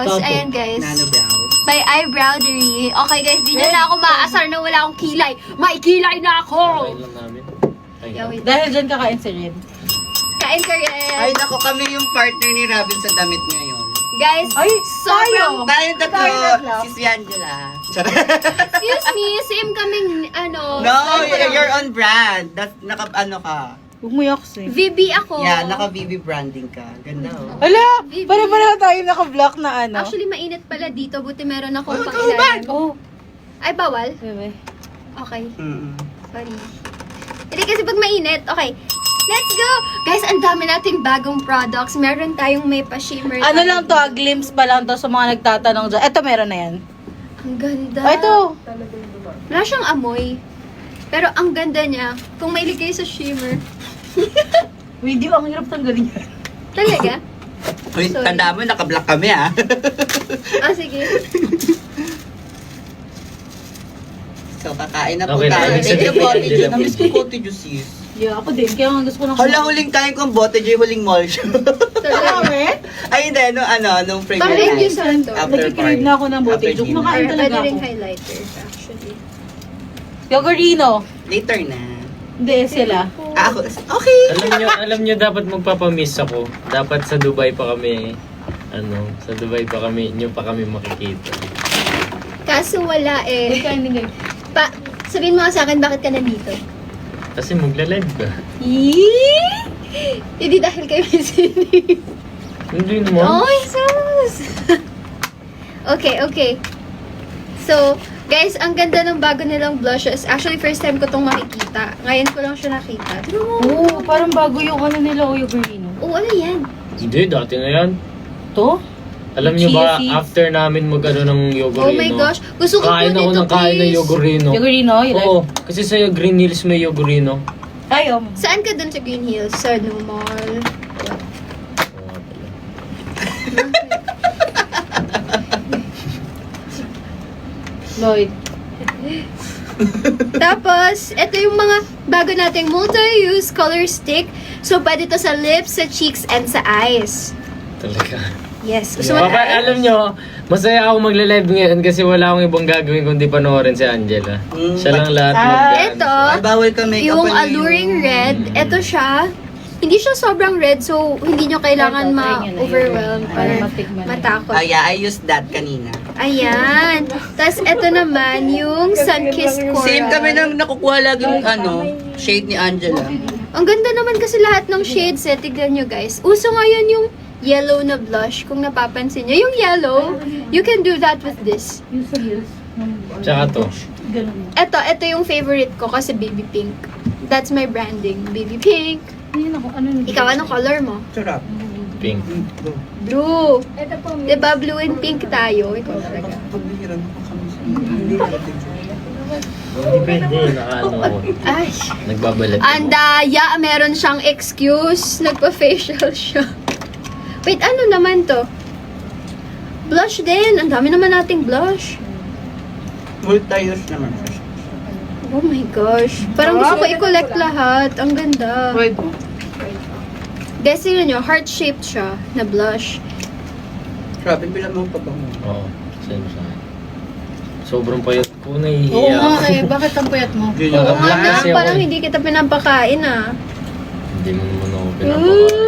Ayan guys. Nano brows. By Eyebrowdery. Okay guys, di nyo na ako maaasar na wala akong kilay. May kilay na ako! Kain lang namin. Ay, Yeah, wait. Dahil dyan kakain si Red. Kain ka rin. Ay, nako, kami yung partner ni Robin sa damit ngayon. Guys, Ay, sobrang... Tayo tatlo, Tayo tatlo. si Angela. Excuse me, same kaming, ano... No, you're on brand. That's, ano ka. Huwag mo yaksi. VB ako. Yeah, naka-VB branding ka. Ganda, oh. Hala! Vivi. Para tayo naka-block na ano. Actually, mainit pala dito. Buti meron akong Oh, pangilalim. Oh. Ay, bawal? Bebe. Okay. Mm-mm. Sorry. Hindi kasi pag mainit, okay. Let's go! Guys, ang dami nating bagong products. Meron tayong may pa-shimmer. Ano lang to, glimpse pa lang to sa mga nagtatanong dyan. Eto, meron na yan. Ang ganda. Ay, ito. Wala siyang amoy. Pero ang ganda niya. Kung may ligay sa shimmer. Video, ang hirap tanggalin yan. Talaga? Uy, Sorry. tanda mo, naka-block kami, ah. Ah, sige. So, kakain na po Okay na, tayo. ibig Thank you, sabihin, Bote Angela Joy. Namiss ko Pidgey. Bote Joy, sis. Yeah, ako din. Kaya nga gusto ko na Hala, huling kain kong Bote Joy, huling mall show. Talaga. Ay, hindi, nung Parang premiere yung night. saan to. After Nagkikrave party. na ako ng bote. After Joke, dinner. nakain Pwede talaga rin ako. highlighters, actually. Yogurino. Later na. Hindi, sila. Ah, ako, okay. alam nyo dapat magpapamiss ako. Dapat sa Dubai pa kami, sa Dubai pa kami, nyo pa kami makikita. Kaso wala eh. Kain din kayo. Sabihin mo nga sa akin, bakit ka nandito? Kasi magla-live ka. Hindi dahil kayo may sini. Hindi naman. Oh, sus! Okay. So, guys, ang ganda ng bago nilang blushes. Actually, first time ko itong makikita. Ngayon ko lang siya nakita. Tignan mo. Oo, parang bago yung ano nila, o Yogurino. Oo, ano yan? Hindi, dati na yan. To? Alam nyo ba, Chia seeds. after namin ng Yogurino, Oh my gosh. Gusto ko kain po ako nito, ng kain ng please. Yogurino. Yogurino, you like? Oo, kasi sa Green Hills may Yogurino. Ay, Saan ka dun sa Green Hills? Sa Mall? Oo nga pala. Lloyd. Tapos, ito yung mga bago nating multi-use color stick. So, pwede to sa lips, sa cheeks, and sa eyes. Talaga. Yes. Gusto mo Papa, alam nyo, masaya ako magla-live ngayon kasi wala akong ibang gagawin kundi panoorin si Angela. Siya lang lahat Ito, Ay, bawal ka make yung alluring red, ito siya. Hindi siya sobrang red, so hindi nyo kailangan ma-overwhelm or matakot. Oh, yeah, I used that kanina. Ayan. Tapos ito naman, yung Sunkissed Coral. Same kami nang nakukuha lagi ng shade ni Angela. Ang ganda naman kasi lahat ng shades eh. Tignan nyo guys. Uso ngayon yung yellow na blush. Kung napapansin nyo. Yung yellow, you can do that with this. Tsaka to. Ito yung favorite ko kasi baby pink. That's my branding. Baby pink. Ikaw, anong color mo? Sarap. Pink. Blue. Diba blue and pink tayo? Ikaw talaga. Pagbihiran ko kami sa Hindi pwede, nakaano ako. Ay. Nagbabalat. Andaya, meron siyang excuse. Nagpa-facial siya. Wait, ano naman to? Blush din. Ang dami naman nating blush. Multi-use naman. Oh my gosh. Parang gusto ko i-collect lahat. Ang ganda. Guys, tingnan nyo, heart-shaped siya na blush. Grabe, bilang mo pa ba mo? Oo, same sa akin. Sobrang payat ko, nahihiya Oo nga ako. eh, bakit ang payat mo? Yun Oo yung- nga na, kasi ako parang eh. hindi kita pinampakain ah. Hindi mo naman ako pinapakain.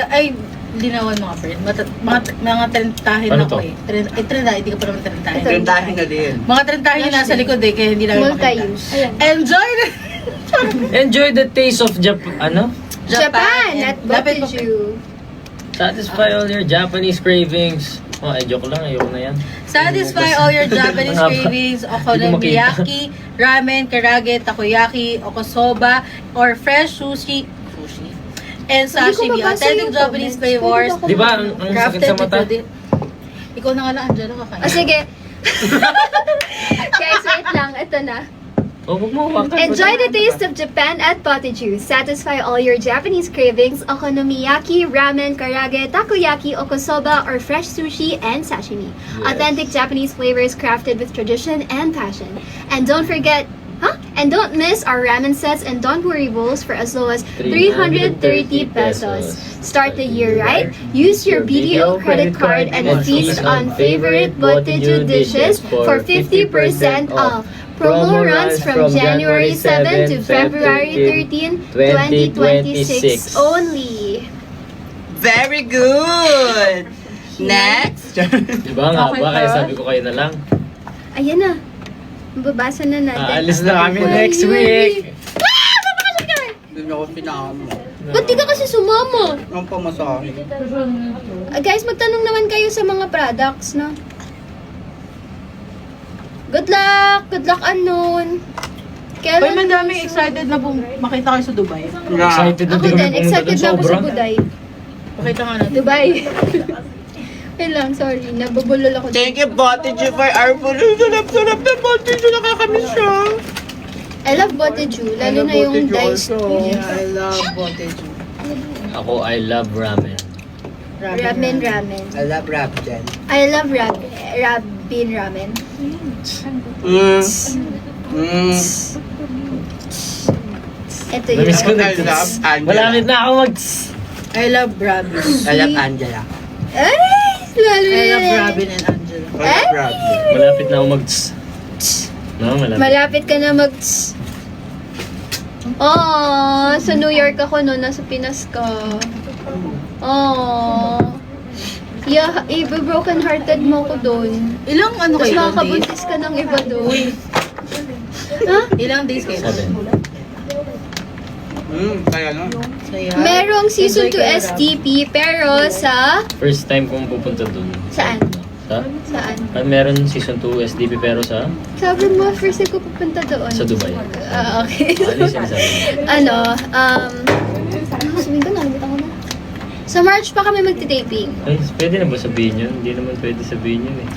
Ay, linawan mga friend. Mga trentahin Ano ako to? eh. Trentahin, hindi ka pa naman trentahin. Trentahin na din. Mga trentahin yung nasa likod eh, kaya hindi namin makita. Multi-use. Ayan. Enjoy na! Enjoy the taste of Japan! At Lapit mo. Botiju. Satisfy all your Japanese cravings. Oh, joke lang, ayoko na yan. Satisfy all your Japanese cravings, okonomiyaki, ramen, karage, takoyaki, okosoba, or fresh sushi, and Hindi ko sashimi. mabasa Authentic yung Japanese comments. flavors. Pwede ba Di ba, ang sakit sa mata? Ikaw na nga lang, Angela, kakain. O sige. Guys, wait lang. Ito na. Oh, huwag mo hawakan. Enjoy the taste of Japan at Botiju. Satisfy all your Japanese cravings, okonomiyaki, ramen, karage, takoyaki, okosoba, or fresh sushi and sashimi. Yes. Authentic Japanese flavors crafted with tradition and passion. And don't forget And don't miss our ramen sets and don't worry bowls for as low as 330 pesos. Start the year right. Use your BDO credit card and feast on favorite Boteju dishes for 50% off. Promo runs from January 7 to February 13, 2026 only. Very good! Next! Diba nga ba? Kaya sabi ko kayo na lang. Ayan na. Mababasa na natin. Aalis na kami next week. Doon ako pinakamo. Ba't di ka kasi sumama? Ang pamasahe. Guys, magtanong naman kayo sa mga products, no? Good luck! Good luck, unknown! Uy, madami excited na makita kayo sa Dubai. Excited na Ako din din, kami excited na ako sa sobra. Buday. Pakita nga natin. Dubai. Wait lang, sorry. Nabubulol ako. Thank you, Boteju, for our food. Sarap-sarap na Boteju. Nakakamiss siya. I love Boteju, lalo na yung diced beef. I love Boteju. Ako, I love ramen. Ramen. I love Rapjan. I love Rabin ramen. Ito yun. Namiss ko na. I love Angela. Malapit na ako mag... I love Robin. I love Angela. Ay! Lalo I love na. Robin and Angela. I love Rapjan. Malapit na ako mag... No, malapit. Malapit ka na mag... Oh, sa New York ako no, nasa Pinas ka. Oh. Yeah, broken hearted mo ko doon. Ilang ano Tapos kayo? makakabuntis ka ng iba doon. Ha? Ilang days kayo? 7. Kaya no? Saya. Merong season 2 Enjoy kayo, Rob. STP pero sa... First time kong pupunta dun. Saan? Sa? Saan? Meron season 2 SDP pero sa? Sabi mo, first time ko pupunta doon. Sa Dubai. Okay. Ano yung sinasabi? Sabihin ko, nakalimutan ko na. Sa March pa kami magti-taping. Ay, pwede na ba sabihin yun? Hindi naman pwede sabihin yun eh.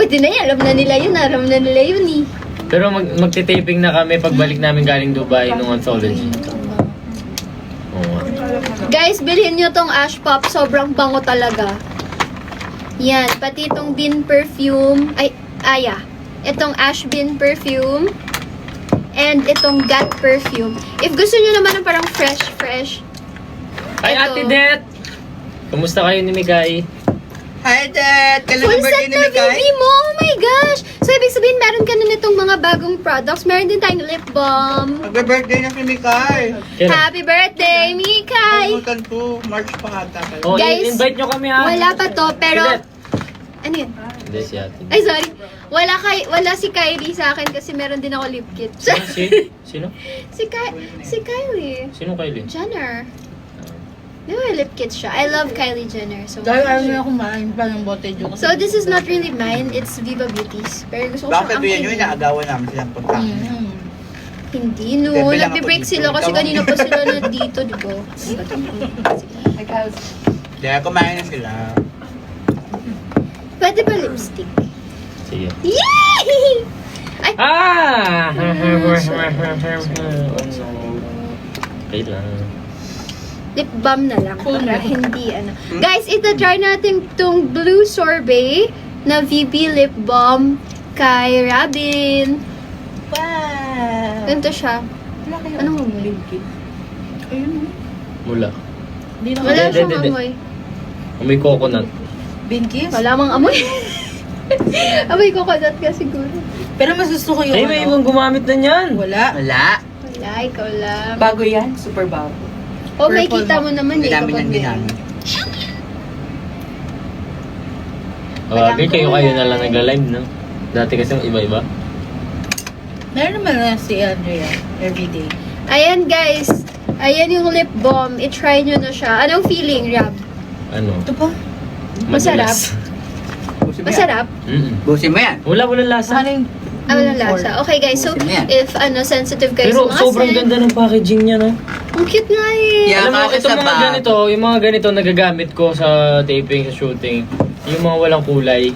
Pwede na yan, alam na nila yun eh. Pero magti-taping na kami pagbalik namin galing Dubai nung anthology. Oo nga. Guys, bilhin nyo tong Ash Pop. Sobrang bango talaga. Yan. Pati itong Bean Perfume. Itong Ash Bean Perfume. And itong Gat Perfume. If gusto nyo naman ng parang fresh. Ay, Ito. Ate Det! Kumusta kayo ni Mikay? Hi, Dad! Kailan Full yung set birthday ni na Mikay? baby mo! Oh my gosh! So, ibig sabihin, meron ka na nitong mga bagong products. Meron din tayong lip balm. Magbe-birthday na si Mikay. Kailan? Happy birthday, Mikay! Kalimutan ko. March pa ata kayo. Oh, Guys, invite nyo kami ha! Wala pa to, pero... Si Det. Ano yun? Hindi, si Ate. Ay, sorry. Wala si Kylie sa akin kasi meron din ako lip kit. Sino? si Kylie. Sino Kylie? Jenner. Di ba may lip kit siya? I love Kylie Jenner. So, Dahil ayaw niya kumain pa ng Boteju. so this is not really mine. It's Viva Beauty's. Pero gusto ko Bakit siyang yun yung angkin. inaagawan namin silang punta? Hindi, no. Bebe lang Nagbe-break ako sila dito. kasi kanina pa sila na dito, di ba? Kaya kumain na sila. Pwede ba lipstick? Sige. Yay! Ay! Ah! Okay lang. Lip balm na lang para hindi Guys, ita-try natin tong Blue Sorbet na VB lip balm kay Robin. Wow! Ganito siya. Anong amoy? Ayun. Mula. Hindi na Wala Hindi, siyang hindi. amoy. May coconut. Binkies? Wala mang amoy. Amoy coconut ka siguro. Pero mas gusto ko yung Ay, may ibang gumamit na niyan. Wala. Wala. Wala, ikaw lang. Bago yan, super bago. Oh, may Purple kita mo naman Hindi eh. namin kapag yung may- ginamit. Okay, kayo na lang nagla-live, no? Dati kasi iba-iba. Meron naman na si Andrea everyday. Ayan guys. Ayan yung lip balm. I-try nyo na siya. Anong feeling, Rob? Ano? Ito pa? Masarap. Madulas. Busin mo yan. Masarap? Busin mo yan. Walang lasa. Ano yung... Walang lasa. Okay guys, so Yan. if sensitive kayo Pero sa mga sobrang scent, ganda ng packaging niya, no? ang cute nga eh. Yeah. Alam mo, kasi itong sa mga bag. ganito, yung mga ganito nagagamit ko sa taping, sa shooting, yung mga walang kulay.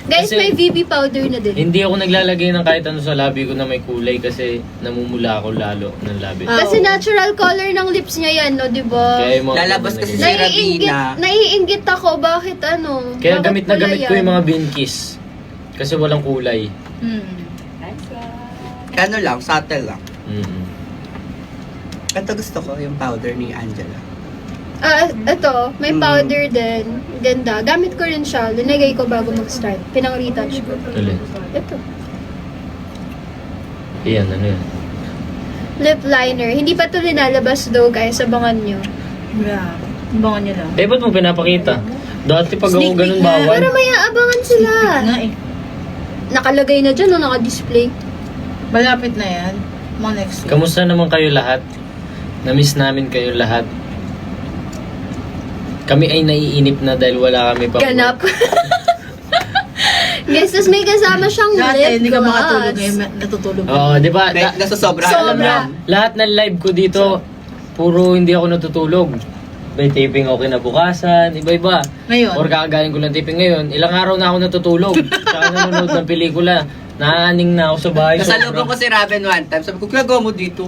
Guys, Kasi- may VB powder na din. Hindi ako naglalagay ng kahit ano sa labi ko na may kulay kasi namumula ako lalo ng labi. Ah. Kasi natural color ng lips niya yan, no, di ba? Kaya yung mga Lalabas ganun kasi na sa- ganyan. Naiinggit ako. Bakit ano? Kaya Bakit gamit pula ko yan? yung mga Binkies. Kasi walang kulay. Hmm. Ano lang, subtle lang. Mm-mm. Ito gusto ko, yung powder ni Angela. Ito, may powder din. Ganda. Gamit ko rin siya. Linagay ko bago mag-start. Pinang-retouch ko. Ulit. Ito. Yan, ano yan? Lip liner. Hindi pa ito linalabas though, guys. Abangan nyo. Yeah. Abangan nyo lang. Eh, ba't mo pinapakita? Dati pag ako Sneak ganun peek nga. bawal. Para may aabangan sila. Nga eh. Nakalagay na dyan, no? Naka-display. Malapit na yan. Mga next week. Kamusta naman kayo lahat? Na-miss namin kayo lahat. Kami ay naiinip na dahil wala kami pa. Ganap. Guys, tas may kasama siyang Dati, lip hindi ka gloss. makatulog ngayon. Natutulog ka. Oo, di ba? Nasosobra. Sobra. Alam niyo, lahat ng live ko dito, puro hindi ako natutulog. May taping ako kinabukasan, iba-iba. Ngayon. Or kakagaling ko ng taping ngayon, ilang araw na ako natutulog. Tsaka nanonood ng pelikula. Naaning na ako sa bahay. Nasalubong ko si Raven one time. Sabi ko, ginagawa mo dito?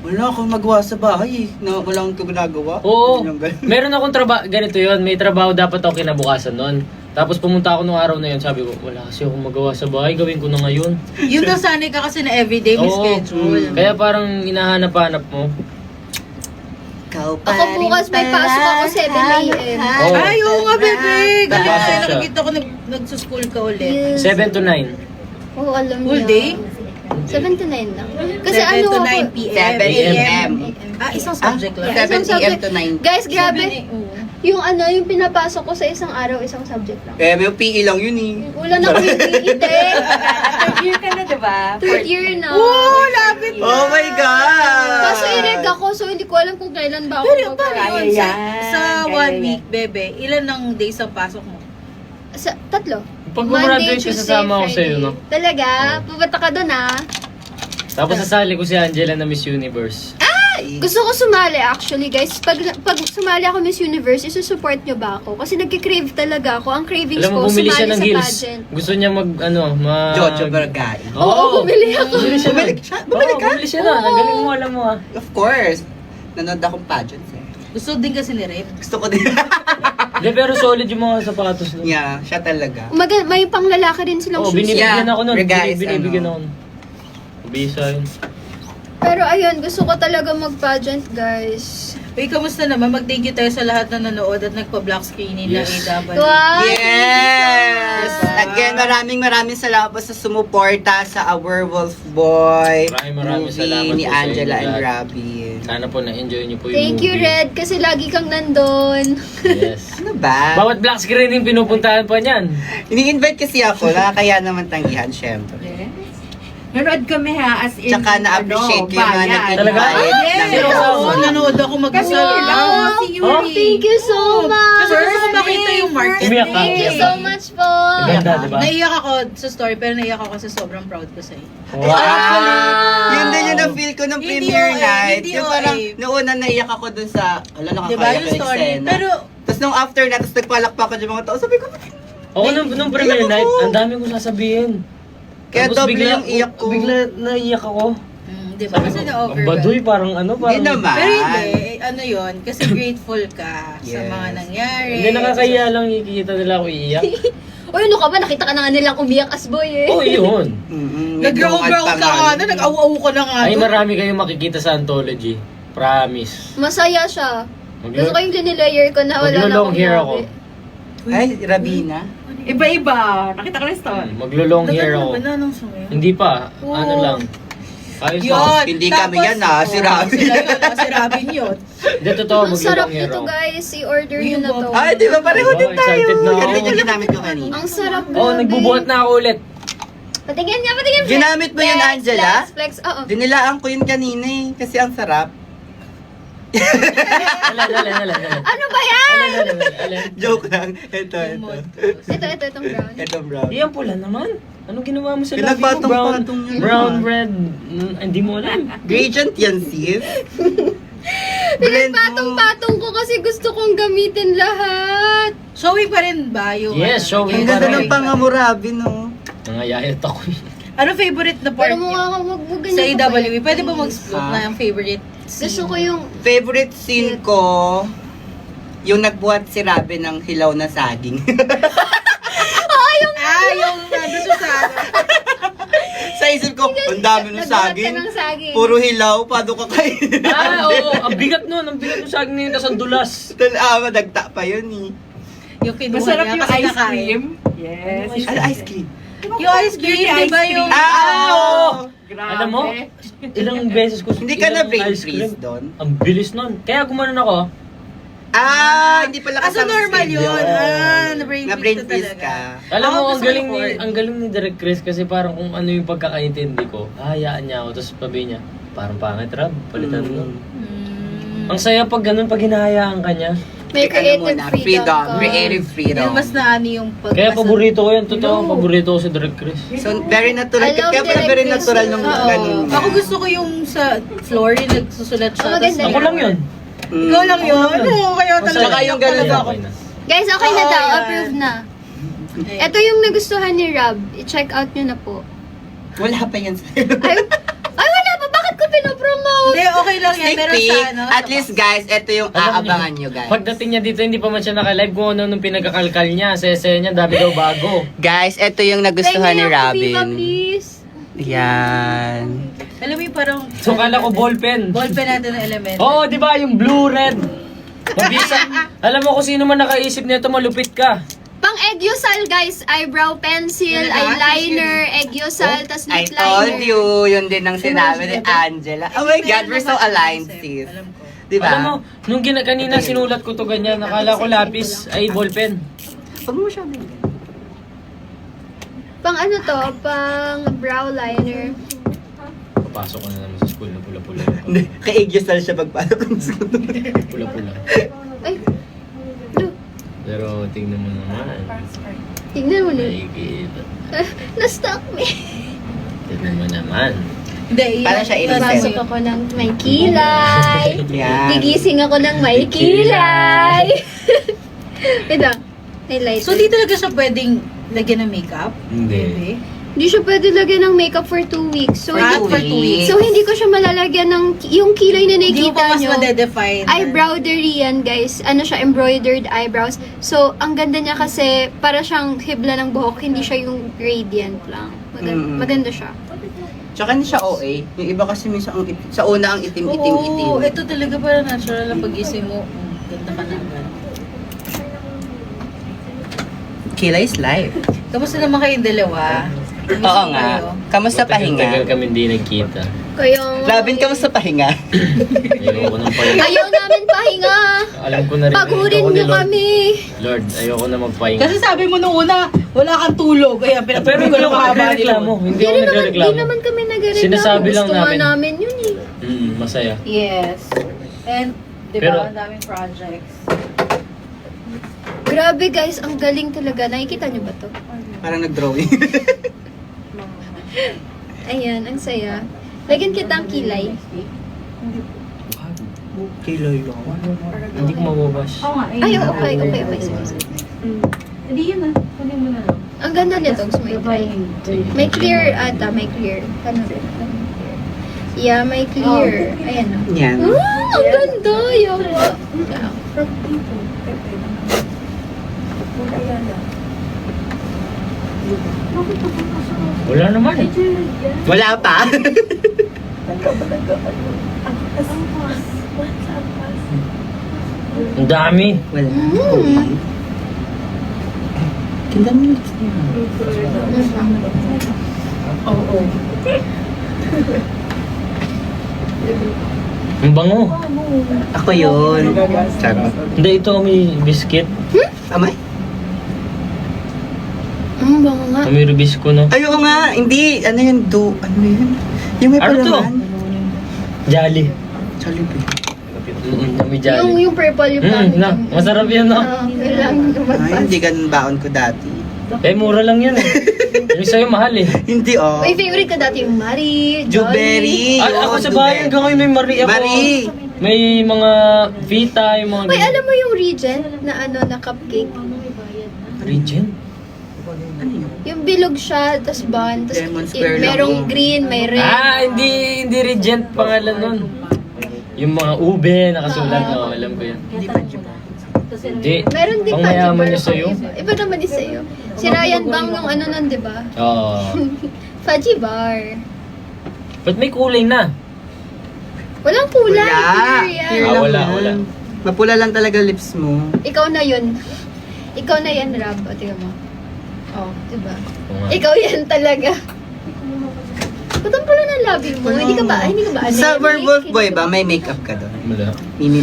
Wala akong magawa sa bahay eh. Wala akong ginagawa. Oo. Ganyan, ganyan. Meron akong trabaho, ganito yon, may trabaho dapat ako kinabukasan noon. Tapos pumunta ako nung araw na yun, sabi ko, wala kasi akong magawa sa bahay, gawin ko na ngayon. Yung nasanay ka kasi na everyday may Oo. schedule. Kaya parang hinahanap-hanap mo. Ako bukas may pasok ako 7 a.m. Oo. Ay, oo nga, bebe. Galing Papasok na. siya. Nakikita ko nagsuschool ka ulit. Yes. 7 to 9. Oo, alam niya. Full day? 7 to 9 lang. Kasi 7 ano to ako, 9 p.m. 7 a.m. Isang subject lang. 7 Isang p.m. subject. to 9. guys, grabe. Oo. Yung yung pinapasok ko sa isang araw, isang subject lang. Eh, may PE lang yun eh. Wala na kami hindi. Third year ka na, diba? Third year na. Oh, lapit na. Oh my God! Kaso i-reg ako, so hindi ko alam kung kailan ba ako Pero paano yun? Kaya Sa yan. 1 week, bebe, ilan ang days ang pasok mo? Sa, 3. Pag gumraduate ka, sasama ako sa'yo, no? Talaga? Pupunta ka doon, Tapos sasali ko si Angela na Miss Universe. Gusto ko sumali actually, guys. Pag sumali ako Miss Universe, isusupport nyo ba ako? Kasi nagki-crave talaga ako. Ang cravings Alam mo, ko, bumili sumali siya ng sa heels. pageant. Gusto niya Jojo Barangay. Oo, bumili ako. Bumili siya. Bumili nun. siya? Bumili ka? Bumili siya na. Ang galing mo, alam mo ah. Of course. Nanood akong pageants eh. Gusto din kasi ni Rep. Gusto ko din. Hindi, pero solid yung mga sapatos nun. yeah, siya talaga. May panglalaki rin silang Oo, shoes. binibigyan Yeah. ako nun. Guys, Binibigyan ano? ako nun. Bisa yun. Pero ayun, gusto ko talaga mag-pageant, guys. Uy, kamusta naman? Mag-thank you tayo sa lahat na nanood at nagpa-block screening Yes. na AW. Wow! Yes! Again, maraming salamat po sa sumuporta sa Our Wolf Boy Maraming movie salamat ni po sa Angela inyo and lahat. Robbie. Sana po na-enjoy niyo po yung Thank you, movie. Red, kasi lagi kang nandun. Yes. Ano ba? Bawat black screening pinupuntahan pa niyan. Ini-invite kasi ako, nakakaya naman tanggihan, syempre. Nanood kami ha, as in, Tsaka na-appreciate ko yung mga bayan. Talaga? nag-invite. Yes! Sino kasama? Oo, nanood ako Kami mag-isa. lang, si Yuri. Oh, Thank you so much! Kasi gusto ko makita yung market. Umiyak ka? Thank you so much po! Ganda, di ba? Naiyak ako sa story, pero naiyak ako kasi sobrang proud ko sa'yo. Wow! Yun din yung na-feel ko nung Hindi premiere OA, night. hindi Yung parang, OA. noon naiyak ako dun sa, Di ba nakakaya yung ko yung story? eksena. Pero, Tapos nung after na, tapos nagpalakpakan yung mga tao, sabi ko, Ako nung premiere night, ang dami kong sasabihin. kaya Tapos doble yung iyak ko. Bigla naiyak ako. di ba? Kasi na-over Ang baduy, parang ano, Hindi parang... naman. Pero hindi, ano yun, kasi grateful ka sa Yes. mga nangyari. Hindi nakakaya lang ikikita nila ako iiyak. Uy, ano ka ba? Nakita ka na nga nilang umiyak as boy eh. Oo, yun. Nag-growl ka nga, nag-aw-aw ka na nga. Ay, doon. marami kayong makikita sa anthology. Promise. Masaya siya. Maglo- Gusto ko yung linilayer ko na wala na Maglo-long akong hair labi. ako. Ay, Rabina. Iba-iba. Nakita ko na yung story. Maglo-long hair ako. Nagkano ba na nung sumayo? Hindi pa. Oo. Ano lang. Ayos Yun. lang. Hindi kami yan, ah. Si Robin. Sila yun, si Robin yun. Hindi, totoo. Ang sarap Maglo-long hair nito ako. guys. I-order nyo na to. Ay, di ba? Pareho Diba? din tayo. Excited na ako. Yan din yung ginamit ko kanina. Ang sarap, Oo, nagbubuhat na ako ulit. Patingin nga, patingin. Flex, Ginamit mo yun, flex, Angela? Flex, oo. Dinilaan ko yun kanina eh. Kasi ang sarap. Alin. Ano ba yan? Alin. Joke lang. Ito. Itong brown. Itong brown. Di yan pula naman. Anong ginawa mo sa labi mo? Brown, Pinagpatong-patong yun. brown, red. Hindi mo alam. Gradient yan, sis. Blend mo. Pinagpatong-patong ko kasi gusto kong gamitin lahat. Showing pa rin ba yung... Yes, showing Ang pa ganda rin. ng pangamurabi, no? Nangayayat ako. Ano favorite na part Pero mukha niyo? ka wag ganyan. Sa ka pa AWE, yan. pwede ba mag-split na yung favorite scene? Gusto ko yung... Favorite scene ko, yung nagbuhat si Rabe ng hilaw na saging. yung nandun siya sa... Sa isip ko, Ang dami ng Nagbuhat ka saging. ng saging. Puro hilaw, paano ka kain? Oo, ang bigat nun. Ang bigat ng saging na yun, tas ang dulas. Madagta pa yun eh. Yung kinuha Masarap niya yung kasi ice nakain. cream. Yes. Ano ice cream? Yung ice cream, Yung di ba ice yung... cream. Oo! Grabe. Alam mo, ilang beses ko Hindi ka na ilang brain ice cream. freeze doon? Ang bilis nun. Kaya gumanon ako. Hindi pala Ah, so kasama normal sa yun. inyo. Na-brain Na-brain freeze freeze talaga. ka. Alam mo, Ako, ang gusto galing ko ni corn. ang galing ni Direk Chris kasi parang kung ano yung pagkakaintindi ko, hahayaan niya ako tapos sabi niya, parang pangit Rab, palitan mo. Ang saya pag ganun, pag hinahayaan ka niya. May Ano creative muna, freedom ka. Creative freedom. Yan, mas naani yung pag... Kaya paborito ko yan, totoo, paborito ko si Direk Chris. So, very natural. I love Kaya pala Direct very Chris. natural nung Oo. ganun. Ako gusto ko yung sa floor, yung nagsusulat siya. Oh, maganda Ako lang yun. Ikaw lang yun? Oo, kaya Ang talaga. Saka yung ganun Kaya ako. okay na. Guys, okay na Oo, daw. yan. Approve na. Ayun. Ito yung nagustuhan ni Rob. I-check out nyo na po. Wala pa yan sa'yo. Ay, wala pa. Bakit ko pinopromote? Hindi, okay lang yan. Sneak Pero peek. sa ano... At least guys, ito yung Alam niyo, aabangan nyo guys. Pagdating niya dito, hindi pa man siya naka-live kung ano nung pinagkakalkal niya. Sa essay niya, dami daw bago. Guys, ito yung nagustuhan ni Tingnan ako, Viva, Robin. please. Yan. Alam mo yung parang... So, kala ko ballpen. Ballpen natin ng element. Oo, di ba? Yung blue, red. Mabisa. Alam mo kung sino man nakaisip nito, malupit ka. Pang Egyosal, guys. Eyebrow pencil, eyeliner, Egyosal, tas I lip told liner. you, yun din ang sinabi ni Angela. Oh my God, we're so aligned, sis. Alam ko. Diba? Alam mo, nung kanina sinulat ko to ganyan, nakala ko lapis ay ballpen. Huwag mo siya Pang ano to? Pang brow liner. Papasok ko na naman sa school na pula-pula. Hindi, kay-Egyosal siya pagpasok ng school. Pula-pula. Ay, look. Pero tingnan mo naman. Tignan mo na. Nakikita. Na-stuck me. Tingnan mo naman. Hindi, Parang siya innocent. Pasok ako ng may kilay. Yan. Gigising ako ng may kilay. Ito, highlighter. So, di talaga siya pwedeng lagyan ng makeup? Hindi. Baby? Hindi siya pwede lagyan ng makeup for 2 weeks. So, Ah, hindi, for 2 weeks. so hindi ko siya malalagyan ng yung kilay na Hindi mo nakikita pa mas nyo. madedefine. Eyebrowery yan, guys. Ano siya, embroidered eyebrows. So, ang ganda niya kasi para siyang hibla ng buhok, hindi siya yung gradient lang. Maganda siya. Tsaka hindi siya OA. Yung iba kasi minsan ang sa una ang itim-itim-itim. Oo, ito talaga parang natural na pag-isip mo. Ganda ka na agad. Kilay is life. Kamusta naman kayong dalawa? Oo nga. Kamusta Tagal pahinga? kami hindi nagkita. Kaya, Robin, kamusta pahinga? Ayoko nang pahinga. ayaw namin pahinga. Alam ko na rin. Pagurin ayoko ni niyo Lord. kami. Lord, ayoko na magpahinga. Kasi sabi mo nung una, wala kang tulog. Kaya Pero pinatuloy hindi ko ako nagreklamo. Hindi ako Di nagreklamo. naman kami nagreklamo. Sinasabi lang Gusto nga namin. namin yun eh. Masaya. Yes. And, di Pero- ba, ang daming projects. Grabe guys, ang galing talaga. Nakikita niyo ba to? Parang nag-drawing. Ayan, ang saya. Lagyan kita ang kilay. Kilay lang. Hindi ko mababash. Ay, okay. Sige. Hindi yun ah. Kunin mo na lang. Ang ganda nito, gusto mo i-try. May clear ata, may clear. Ano rin? Yeah, may clear. Ayan o. Yan. Ang ganda! Yawa. Wala naman eh. Wala pa. Ang dami. Wala. Ganda mo lips niya. Ang bango. Ako yun. Charot. Hindi, ito may biscuit. Amay? Ang bango nga. May rubisco, no? Ay, oo nga. Hindi. Ano yun? Ano yun? Yung may Ano to? palaman. Jolly. Jollibee. May jolly. Yung purple, yung pangit. Na, masarap yan, no? Kailangan Ay, hindi ganun baon ko dati. Eh, mura lang yan eh. Yung sa'yo mahal eh. Hindi, oh. May favorite ka dati yung Marie, Juberry. Ay, ako sa bahay hanggang ngayon may Marie ako. Marie. May mga Vita, yung mga... Uy, alam mo yung Regent na ano, na cupcake? Regent? Yung bilog siya, tas bun, tas Lemon square lang, merong oh. green, may red. Hindi Regent pangalan nun. Yung mga ube, nakasulat. Oo, alam ko yan. Hindi. Meron din Pang pa. mayaman niya sa'yo. Iba naman din sa'yo. Si Ryan Bang yung ano nun, di ba? Oo. Fudgy bar. Ba't may kulay na? Walang kulay. Wala. Clear yan. Clear Ah, lang wala, yan. wala. Mapula lang talaga lips mo. Ikaw na yun. Ikaw na yan, Rab. O, tingnan mo. Oh, diba? Oo nga. Ikaw yan talaga. Ba't ang pula ng labi mo? Hindi ka ba ano? Sa yan? werewolf boy ba, may makeup ka doon? Wala.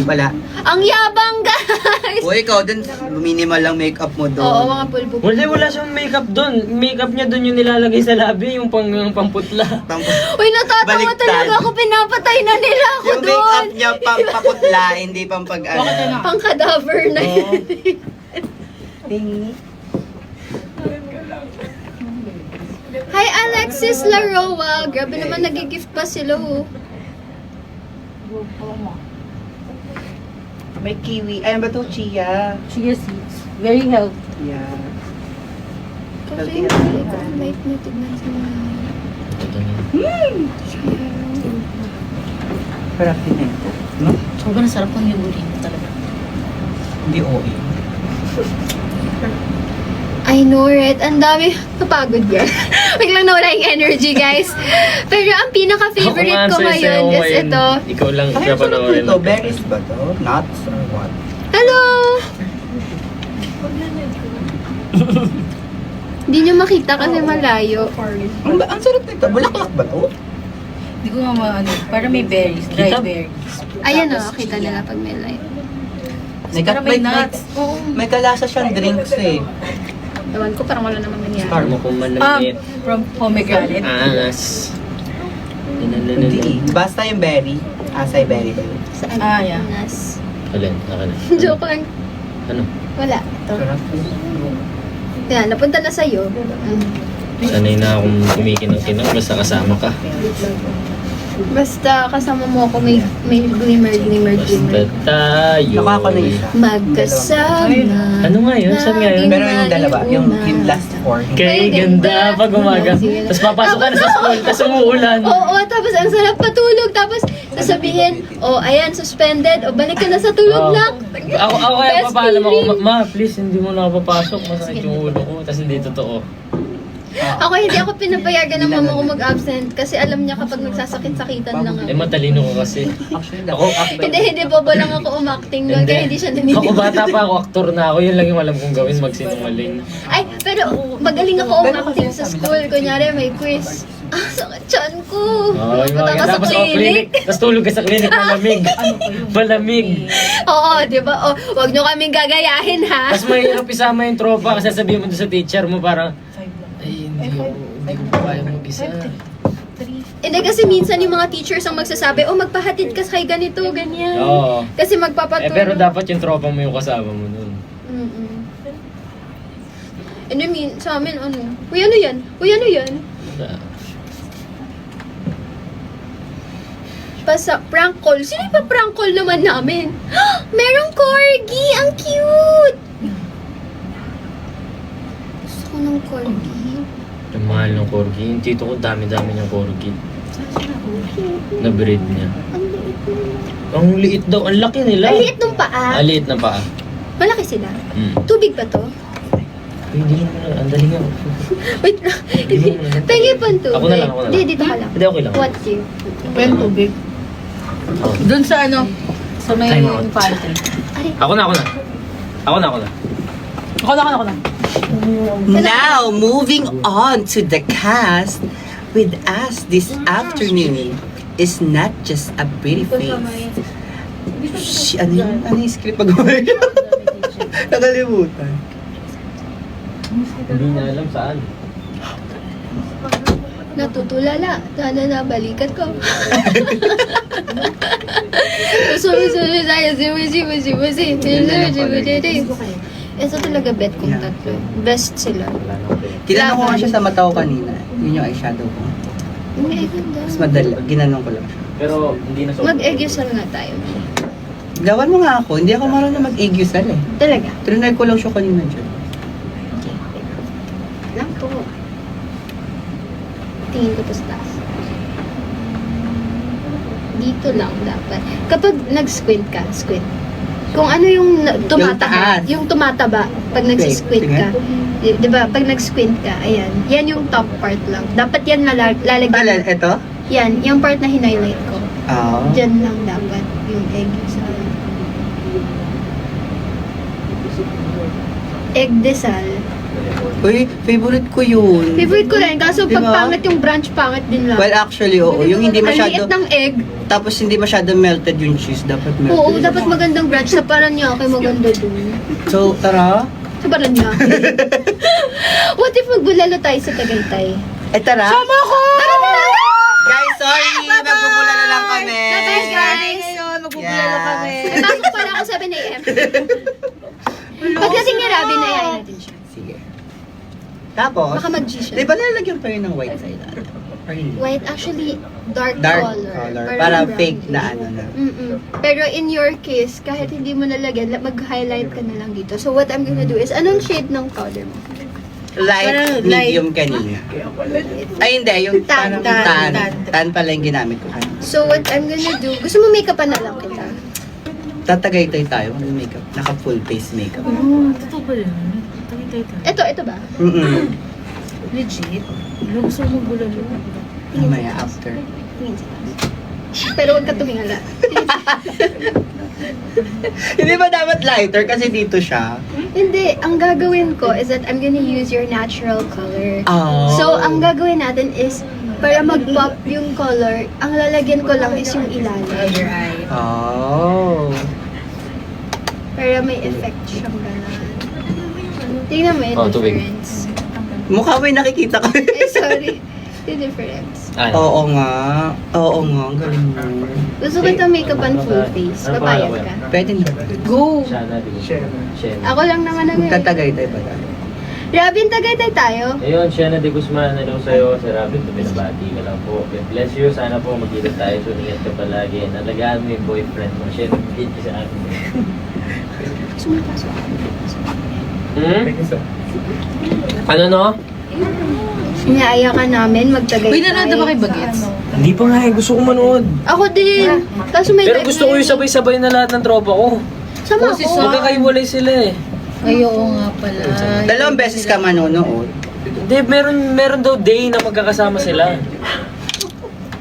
Wala. Ang yabang, guys! O ikaw din, minimal lang makeup mo doon. Oo, mga pulbo. Wala siyang makeup doon. Makeup niya doon yung nilalagay sa labi, yung pamputla. Uy, natatawa Baliktad. talaga ako. Pinapatay na nila ako Yung doon. makeup niya pampaputla, hindi pampag ano. Bakit ano? Pang cadaver na yun. Hi, Alexis Laroa. Grabe naman, nag-gift pa sila, oh. May kiwi. Ay, ano ba ito? Chia. Chia seeds. Very healthy. Yeah. Kasi yung light na tignan sa mga. Ito na. Parang pinento. No? Sobrang sarap ng yuri talaga. Hindi okay. I know, right? Ang dami. Kapagod yan. Biglang nawala yung energy, guys. Pero ang pinaka-favorite ko ngayon is ito. Ikaw lang Ay, siya ano panoorin. ito? Berries ba ito? Nuts or what? Hello! Hindi nyo makita kasi malayo. Ang sarap nito. Bulaklak ba ito? Hindi ko nga maano. Parang may berries. Dry Kita- berries. Ayan o, kita nila pag may light. Parang may nuts. May kalasa siyang drinks eh. Ewan ko, parang wala namang nangyari. Parang kung malamit. From pomegranate. Angas. Hindi. Basta yung berry. Acai berry ba yun? Saan? Ah, yeah. Nas. Alin, akin na. Joke lang. Ano? Wala. Ito. Sarap. Yan, napunta na sa'yo. Sanay na akong kumikinang-kinang basta kasama ka. Basta kasama mo ako, may glimmer. Basta tayo. Nakaka na isa. Magkasama. Ano nga yun? Saan nga yun? Pero yung dalawa, yung last four. Kay ganda pag umaga. Tapos papasok ka na sa school, tapos umuulan. Oo, tapos ang sarap patulog. Tapos sasabihin, oh, ayan, suspended. O, balik ka na sa tulog Oo. lang. Ako kaya Best papaalam ako, feeling. ma, please, hindi mo na ako papasok. Masakit yung ulo ko. Tapos hindi totoo. Ako hindi ako pinapayagan ng mama ko mag-absent kasi alam niya kapag nagsasakit-sakitan lang Eh, ako. matalino ko kasi. Actually, Hindi, bobo lang ako umakting doon kaya hindi siya Ako naniniwala. bata pa ako, aktor na ako. Yun lang yung alam kong gawin, magsinungaling. Ay, pero magaling ako umakting sa school. Kunyari may quiz. Ah, sakit tiyan ko. Oh, yung Punta mga ka sa tapos clinic. Tapos tulog ka sa clinic, malamig. Malamig. Oo, di ba? Oh, wag nyo kaming gagayahin, ha? Tapos mahirap isama yung tropa kasi sabihin mo doon sa teacher mo parang, ay, hindi ko pa kaya mag-isa. Hindi kasi minsan yung mga teachers ang magsasabi, oh, magpahatid ka kay ganito, ganyan. Oo. Kasi magpapatulong. Pero dapat yung tropa mo yung kasama mo doon. Mm-mm. And I mean, sa amin, ano? Uy, ano yan? Uy, ano yan? Pasa, prank call. Sino yung pa-prank call naman namin? Merong corgi! Ang cute! Gusto ko ng corgi. Yung mahal ng corgi. Yung tito ko, dami-dami niyang corgi. Na-breed niya. Ang liit na. Ang liit daw. Ang laki nila. Ang liit ng paa. Ang liit na paa. Malaki sila. Hmm. Tubig ba to? Hindi mo na. Ang dali nga. Wait lang. Hindi mo na. Pengi pa ang tubig. Ako na lang, ako na lang. Hindi, dito ka lang. Hindi, okay lang. What you? When tubig. Oh. Doon sa ano, sa may Time out. pantry. Ari. Ako na. Ako na. Now, moving on to the cast. With us this afternoon is not just a pretty face. Ano yun? Ano yung script pag-uwi? Nakalimutan. Hindi niya alam saan. Natutulala. Sana nabalikat ko. Ito talaga bet kong tatlo. Best sila. Tinanong ko nga siya sa mata ko kanina. Yun yung eyeshadow ko. Ay, ganda. Mas madali. Ginanong ko lang siya. Pero hindi na Mag-egusal nga tayo. Gawan mo nga ako. Hindi ako marunong mag-egusal eh. Talaga? Trinay ko lang siya kanina dyan. Lang po. Tingin ko to sa taas. Dito lang dapat. Kapag nag-squint ka, squint. Kung ano yung tumataba, taas. yung tumataba, pag nag-squint ka. Di ba? Pag nag-squint ka, ayan. Yan yung top part lang. Dapat yan lalagyan. Ito? Yan, yung part na hinighlight ko. Ah. Diyan lang dapat yung egg sa... Egg desal. Uy, favorite ko yun. Favorite ko rin, kaso pag Diba? pangit yung branch, pangit din lang. Well, actually, oo. Yung hindi Ang masyado, liit ng egg. tapos hindi masyado melted yung cheese. Dapat melted. Oo, dapat magandang branch. Sa Paranaque, maganda dun. So, tara. Sa Paranaque. What if magbulalo tayo sa Tagaytay? Eh, tara. Sama ko! Guys, sorry. Magbubula na lang kami. Bye-bye, guys. Magbubulalo kami. May pasok pala ako 7 a.m. Pagdating ni Robin, ayayin natin siya. Sige. Tapos, Baka mag-G siya. di ba nalagyan pa yun ng white sa ilalim? Or hindi? White, actually, dark Color. Parang Para brown fake na din. ano na. Mm-mm. Pero in your case, kahit hindi mo nalagyan, mag-highlight ka na lang dito. So what I'm gonna do is, anong shade ng powder mo? Light, Parang medium kanina. Ay, hindi. Yung Tan, tan. tan, Tan, tan pala yung ginamit ko kanina. So what I'm gonna do, gusto mo make-up na lang kita? Tatagaytay tayo. Makeup. Naka full face makeup. Totoo ba yun? Ito ba? Mm-mm. Legit? Gusto mo magbulalo? Mamaya after. Tingin sa taas. Pero huwag ka tumingala. Hindi ba dapat lighter? Kasi dito siya. Hindi, ang gagawin ko is that I'm gonna use your natural color. Oh. So, ang gagawin natin is, para mag-pop yung color, ang lalagyan ko lang is yung ilalim. Your eye. Oh. Para may effect siyang gano'n. Tingnan mo yung Oh, tubig. difference. Mukha mo yung nakikita ko. Ay, sorry. Yung difference. Oo nga. Oo nga. Ang galing mo. Gusto ko ito make-up on full face. Papayag ka. Pwede na. Go! Shana, di ba? Shana. Ako lang naman ang Magtatagaytay pa tayo. Robin, Tagaytay tayo. Ayun, Shana de Guzman, hello sa'yo. Si Robin, binabati ka lang po. God bless you. Sana po magkita tayo. Suningat ka palagi. Nalagaan mo yung boyfriend mo. Share ng video sa akin. Sumapasok. Hmm? Ano no? Inaaya ka namin, magtagaytay. Uy, nanonood na ba kay Bagets? Hindi pa nga eh. Gusto ko manood. Ako din. Kaso may Pero gusto ko yung sabay-sabay na lahat ng tropa ko. Sama Si ko. Sol. Magkakaiwalay sila eh. Ay, oo nga pala. Dalawang beses ka manonood. Hindi, meron daw day na magkakasama sila.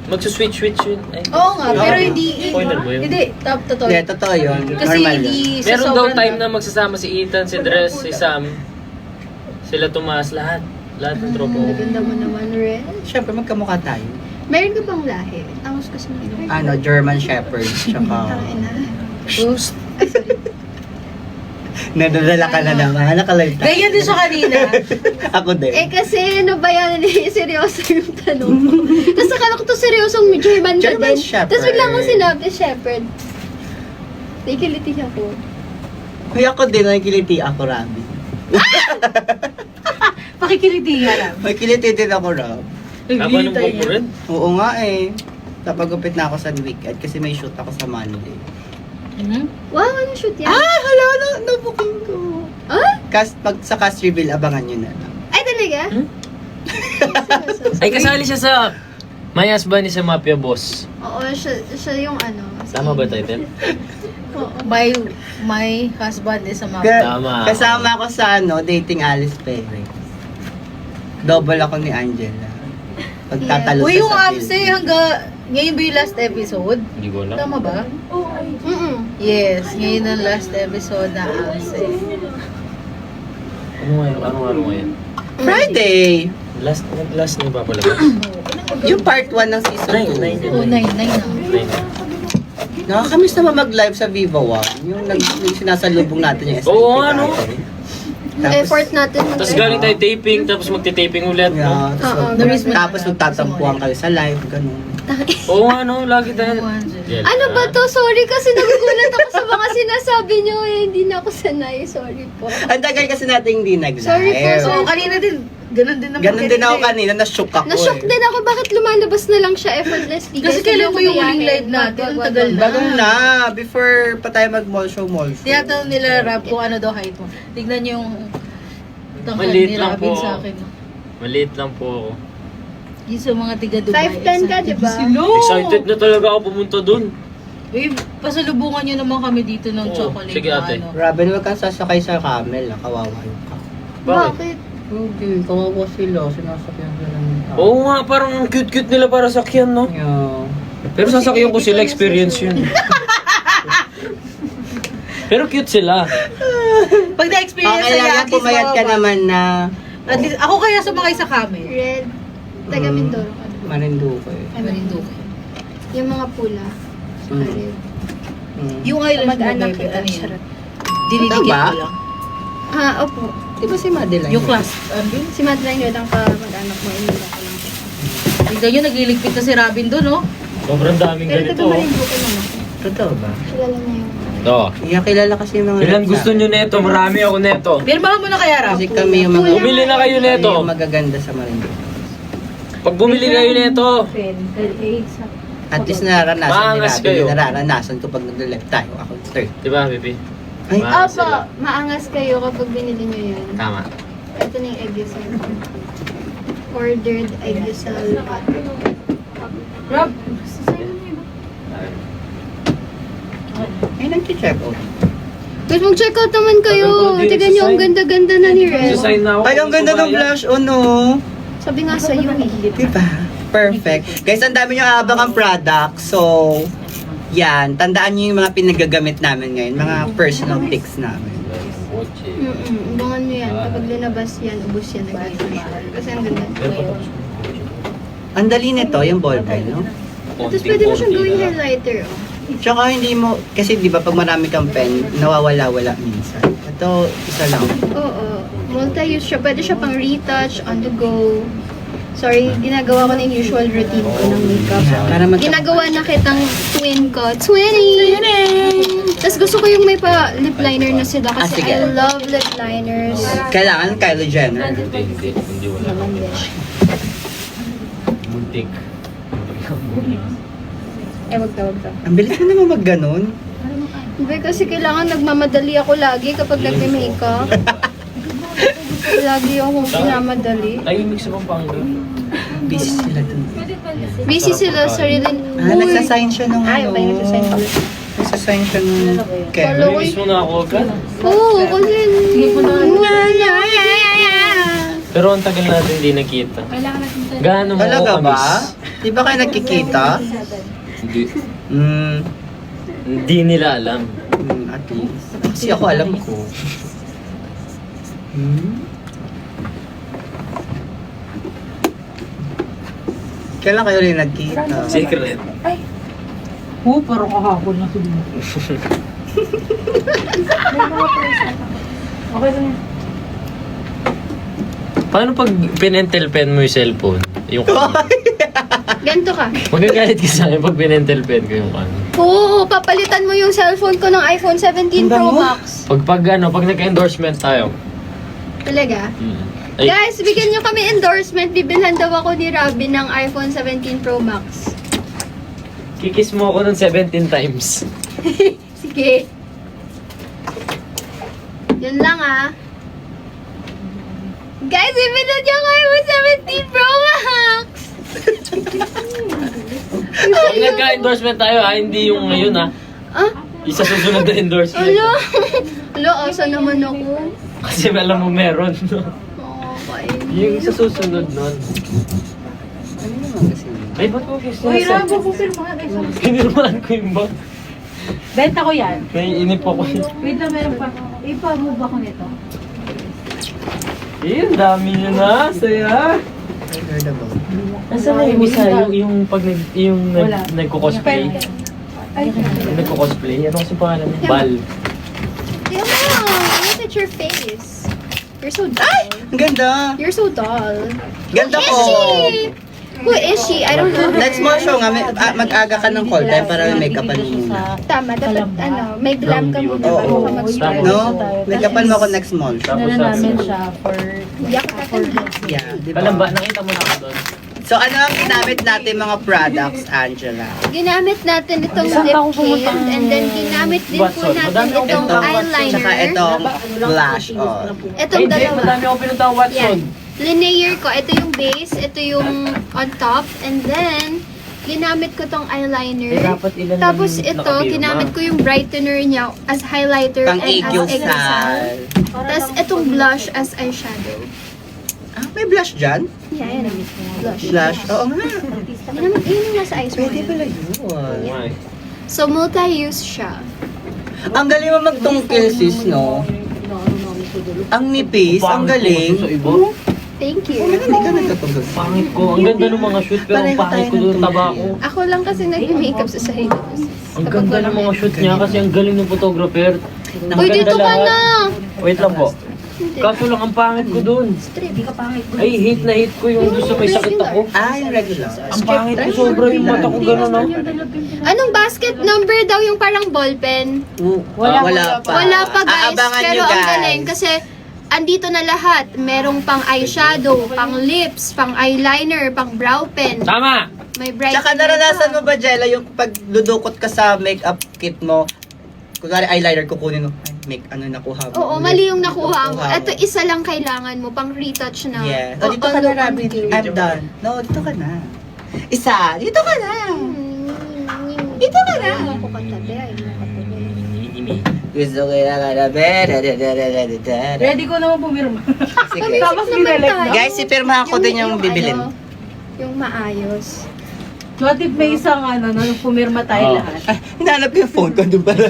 Magsuswitch-switch yun. Ay. Oo nga, pero hindi... Spoiler mo yun? Hindi, totoo. Hindi, totoo yun. Kasi Normal hindi yun. sa Meron daw sobrang time na magsasama si Ethan, si Dres, si Sam. Sila Tomas, lahat. Lahat ng tropa ko. Maganda mo naman, Ren. Siyempre, magkamukha tayo. Meron ka bang lahi? Angos kasi mo. Ano, German Shepherd. Tsaka, Tangina. Oops. nadadala ka na naman. Nakalive tayo. Ganyan din siya kanina. Ako din. Eh kasi ano ba yan? Seryoso yung tanong mo. Tapos akala ko to seryosong German ka German din. Shepherd. Tapos bigla akong sinabi, Shepherd. Nakikiliti ako. Kuya ko din, nakikiliti ako, Rabi. Pakikiliti nga lang. Nakikiliti din ako, Rab. Ako anong buhok mo rin? Oo nga eh. Napagupit na ako sa weekend kasi may shoot ako sa Monday. Wow, ano shoot yan? Hala, na-booking ko. Ah? Pag sa cast reveal, abangan nyo na lang. Ay, talaga? Hmm? Seryoso. Ay, kasali siya sa My Husband is a Mafia Boss. Oo, siya yung ano. Tama ba title? Oo. My husband is a mom. Tama. Kasama ko sa Dating Alice Perez. Double ako ni Angela. Pagtatalo Uy, siya yung sa Amse, film. ngayon ba yung last episode? Hindi ko alam. Tama ba? Mm-mm. Yes, ngayon ang last episode na Amse. Ano ngayon? Ano araw ngayon? Friday! Last na papalabas? Yung part 1 ng season 2. Oh, 9 na. Nakakamiss naman mag-live sa Viva One. Yung sinasalubong natin yung SNP. Oo, ano? Effort natin. Tapos galing tayo taping, tapos magte-taping ulit, no? Yeah, Oo. tapos magtatampuhan kayo sa live, ganun. Oo nga, no? Lagi tayo. Ano ba to? Sorry kasi nagugulat ako sa mga sinasabi nyo eh. Hindi na ako sanay. Sorry po. Ang tagal kasi natin hindi nag-live. Sorry po, So, kanina din, ganun din naman. Ganun din ako kanina, na-shook ako Na-shock eh. din ako. Bakit lumalabas na lang siya effortlessly? Kasi kailan po yung huling live natin? Ang tagal na. Bago na, before pa tayo mag-mall show. Tinatanong nila Rap kung ano daw height mo. Tignan niyo yung tangkad Maliit ni lang Robin po. sa akin. Maliit lang po ako. Yung sa mga tiga Dubai. 5'10" ka, di ba? Excited na talaga ako pumunta dun. Uy, pasalubungan niyo naman kami dito ng Oo, chocolate sige, na ate. ano. Robin, huwag kang sasakay sa camel, kawawa ka. Bakit? Bakit? Hindi, kawawa sila. Sinasakyan sila ng tao. Oo nga, parang ang cute-cute nila para sakyan, no? Yeah. Pero sasakyan ko sila, experience yun. Pero cute sila. Pag na-experience Okay lang sa'yo, yan, at least pumayat ka mawawa. naman na At least, ako kaya sumakay sa kami. Red. Taga Mindoro ka. Marinduque. Ay, Marinduque. Yung mga pula. Mm. Red. Mm. Yung islands mo, Mag-anak baby, kita. ano yan? Charot. Dinidikit Ito ba? ko lang. Opo. Di ba si Madeline? Yung class. Ano yun? Si Madeline Red ang mag-anak mo. Inila ko lang. Tignan nyo, nagliligpit na si Robin doon, no? Sobrang daming Pero ganito. taga Marinduque naman. Totoo ba? Kilala niya yung... Oo. Iya, kilala kasi yung mga... Ilan gusto nyo neto? Marami ako neto. Pirmahan mo na kaya, Rob. Kasi kami yung mga... Bumili na kayo kami neto. yung magaganda sa Marinduque. Pag bumili kayo neto. At least nararanasan Maangas ni Robin, kayo. nararanasan ko pag nag-live tayo. Ako third. Diba, Pipi? Ay, Maangas Opo, sila. maangas kayo kapag binili niyo yun. Tama. Ito na yung eggisal. Ordered eggisal patty. Rob, ay, nag-check out. Guys, mag-check out naman kayo. Tagal ko din Tignan niyo, ang isa-sign. ganda-ganda na ni Red. Susign na ako. Ay, ang ganda ng blush, oh no. Sabi nga sa'yo eh. Diba? Perfect. Guys, ang dami nyo abang ang product. So, yan. Tandaan nyo yung mga pinagagamit namin ngayon. Mga personal picks namin. Abangan nyo yan. Kapag linabas yan, ubos yan agad. Kasi ang ganda. Ang dali nito, yung ballpen, no? Tapos pwede mo siyang gawing highlighter. Oh. Tsaka hindi mo, kasi di ba pag marami kang pen, nawawala-wala minsan. Ito, isa lang. Oo. Multi-use siya. Pwede siya pang retouch, on the go. Sorry, ginagawa ko na yung usual routine ko ng makeup. Para mag- Ginagawa na kitang twin ko. Twinning! Tapos gusto ko yung may pa lip liner na sila kasi sige. I love lip liners. Kailangan Kylie Jenner. Hindi wala. Naman din. Muntik. Wag ka. Ang bilis mo naman mag-ganon. Hindi kasi kailangan nagmamadali ako lagi kapag nagme-makeup. Lagi akong pinamadali. Tahimik sa Pampanga. Busy sila dun. Busy sila sa sarili. Nagsasign siya nung Ay, ano. okay, nagsasign pala. Nagsasign siya nung Kevin. Follow. Namiss mo na ako agad. Oo, kasi... Sige po na. Pero ang tagal natin hindi nakita. Gaano mo Talaga ako ba? kamiss? Di ba kayo nagkikita? Hindi. Hindi nila alam. At least. Kasi ako alam ko. Kailan kayo rin nagkita? Secret. parang kahapon na siguro. Okay lang yan. Paano pag pinentel pen mo yung cellphone? Yung kanya? Ganto ka. Magagalit ka sa akin pag pinentel pen ko yung kanya. Oo, papalitan mo yung cellphone ko ng iPhone 17 Pro Max. Pag nagka-endorsement tayo. Talaga? Ay, Guys, bigyan nyo kami endorsement. Bibilhan daw ako ni Robin ng iPhone 17 Pro Max. kikis mo ako ng 17 times. Sige. Yun lang ah. Guys, bibilhan nyo ang iPhone 17 Pro Max! Pag nagka-endorsement tayo hindi yung ngayon Ah? Isa susunod na endorsement. Alo? Alo, asa naman ako? Kasi alam mo meron, no? Okay. Yung isa susunod nun. Ano naman kasi? Ay, ba't mo kasi Uy, Rob, pupirmahan. Ay, sorry. Pinirmahan ko yung bag. Benta ko yan. Naiinip ako. Wait lang, meron pa. Ipa-move ako nito. Ang dami nyo na. Saya. I heard about it. Nasaan na yung isa? Yung pag Wala. nagko-cosplay? Yung nagko-cosplay? Ano kasi pangalan niya? Bal. Diba? Look at your face. You're so dull. Ang ganda! You're so dull. Ganda Who ko! is she? Who is she? I don't know her. Next mo show nga, mag-aga ka ng call time para may make-upan mo muna. Tama, dapat may glam ka muna bago ka mag-start. No? Make-upan mo ako next month. Tapos Nana namin sabi siya for... Yak ka na. Yeah, di Palamba, ba? nakita mo na ako doon. So ano ang ginamit natin mga products, Angela? Ginamit natin itong Saan lip ka ako pumunta? kit and then ginamit din po Watson, natin madami akong itong pinuntahan eyeliner. Tsaka itong blush on. Itong Hindi, dalawa. madami ako pinuntang Watson. Yan. Linear ko. Ito yung base, ito yung on top, and then ginamit ko tong eyeliner. Eh, dapat ilan lang Tapos yung ito, nakapirma? ginamit ko yung brightener niya as highlighter Pang and as eggosal. egosal. Tapos itong blush as eyeshadow. Ah, may blush dyan? Yeah, yan. Blush. Blush? Oo nga. Yun naman, yun yung nasa eyes mo. Pwede pala yun. Why? So, multi-use siya. Ang galing mo magtungkil, sis, no? Ang nipis, ang galing. Sa iba? Thank you. Hindi ka nagtatungkol. Pangit ko. Ang ganda ng mga shoot pero ang Pareho pangit tayo ko doon ng taba ko. tumingin. Ako lang kasi nag-makeup sa sarili ko. Ang ganda ng mga shoot niya kasi ang galing ng photographer. Uy, dito ka na! Wait lang po. Kaso lang ang pangit ko doon. Ay, hate na hate ko yung doon sa may sakit ako. Ah, yung regular. Ang pangit ko sobra yung mata ko gano'n, no? Anong basket number daw yung parang ballpen? Wala pa. Wala pa guys, Aabangan pero nyo, ang guys. galing kasi andito na lahat. Merong pang eyeshadow, pang lips, pang eyeliner, pang brow pen. Tama! May bright. Tsaka naranasan mo ba, Jella, yung pag dudukot ka sa makeup kit mo, kunwari eyeliner kukunin mo, ay, nakuha mo. Oo, mali yung nakuha mo. Nakuha mo. Ito isa lang kailangan mo, pang retouch na. Yes. Oh, dito ka na, Rabbit. I'm done. No, dito ka na. Isa, dito ka na. Dito ka na. Ako katabi, ay nakatabi. Gusto ko na Ready ko naman pumirma. Sige. Tapos binalik na. Guys, ipirmahan ko din yung bibilin. ano, yung maayos. What if may isang pumirma tayo lahat? Ah, hinanap ko yung phone ko. Doon pala.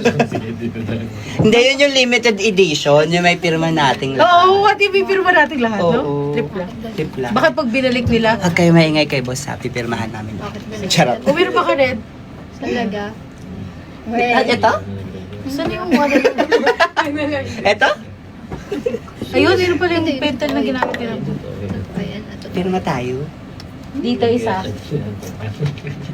Hindi, yun yung limited edition. Yung may pirma nating lahat. Oo, what if ipirma natin lahat, no? Oo. Trip lang. Trip lang. Baka pag binalik nila, Huwag kayo maingay kay boss ha. Pipirmahan namin. Charot. pumirma ka rin. Talaga. Ah, ito? Saan yung wallet? Ito? Ayun, yun pala yung pentel na ginamit nila. Ayan, ito. Pirma tayo. Dito isa.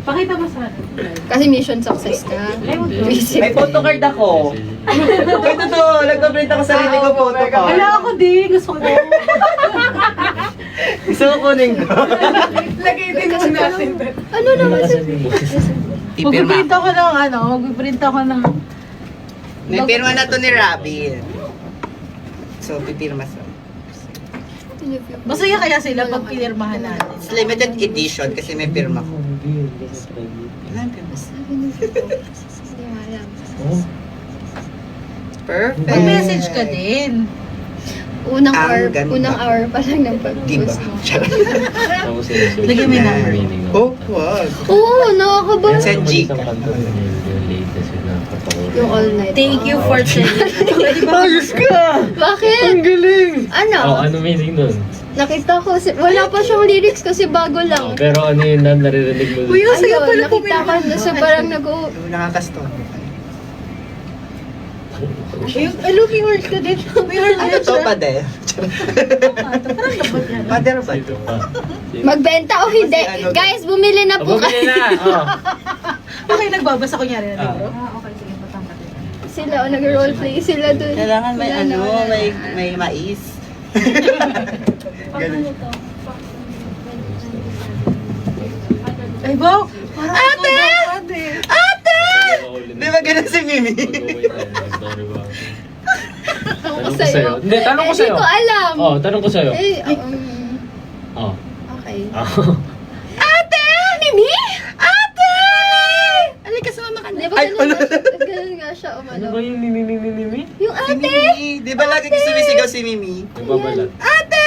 Pakita mo sa akin. Kasi mission success ka. May photocard ako. Ito to. Nagpaprint ako sarili ko photocard. Wala ako din. Gusto ko. Gusto ko kunin ko. Lagay din mo natin. Ano naman sa Ipirma. Magpiprint ako ng magpiprint ako ng... May pirma na to ni Robin. So, pipirma sa. Masaya kaya sila pag pinirmahan natin. It's limited edition kasi may pirma ko. Ilan pirma? Perfect. Mag-message ka din. Unang Ang hour, ganda. unang hour pa lang ng Diba? pag-post mo. Charot. Tapos sinusearch Lagyan mo yung number. Oh, wag. Oo, nakakaba. Send G. Yung latest yung nakakatawa. Yung all night. Thank you for sharing. Ayos ka! Bakit? galing! Ano? Oh, ano meaning nun? Nakita ko, wala pa siyang lyrics kasi bago Oh, lang. pero ano yun na naririnig mo? Kuya, sige Ayun, pala nakita ko na sa parang nag-o... Nakakasto. Looking hard ka din. May hard Ano to, pader? Pader ba? Sino pa? Magbenta o hindi. Kasi ano- Guys, bumili na po Bumili kayo. na! Oh. Okay, nagbabasa kunyari na Ah. libro. Sila, o nag-roleplay sila dun. Kailangan may Wala ano, na. may mais. Ganun. Ay, Bo! Ate! Ate! Di ba ganun si Mimi? Tanong ko sa'yo. Hindi, tanong ko Eh, sa'yo. Hindi ko alam. Oh, tanong ko sa'yo. Eh, Oh. okay. Oh. Ate! Mimi? Ate! Alika, sumama ka Di na. ba Ay, ganun nga siya, ganun nga siya Ano umano? ba yung mimi? Yung Si ate! Mimi. Di ba lagi sumisigaw si Mimi? Nagbabalat. Ate!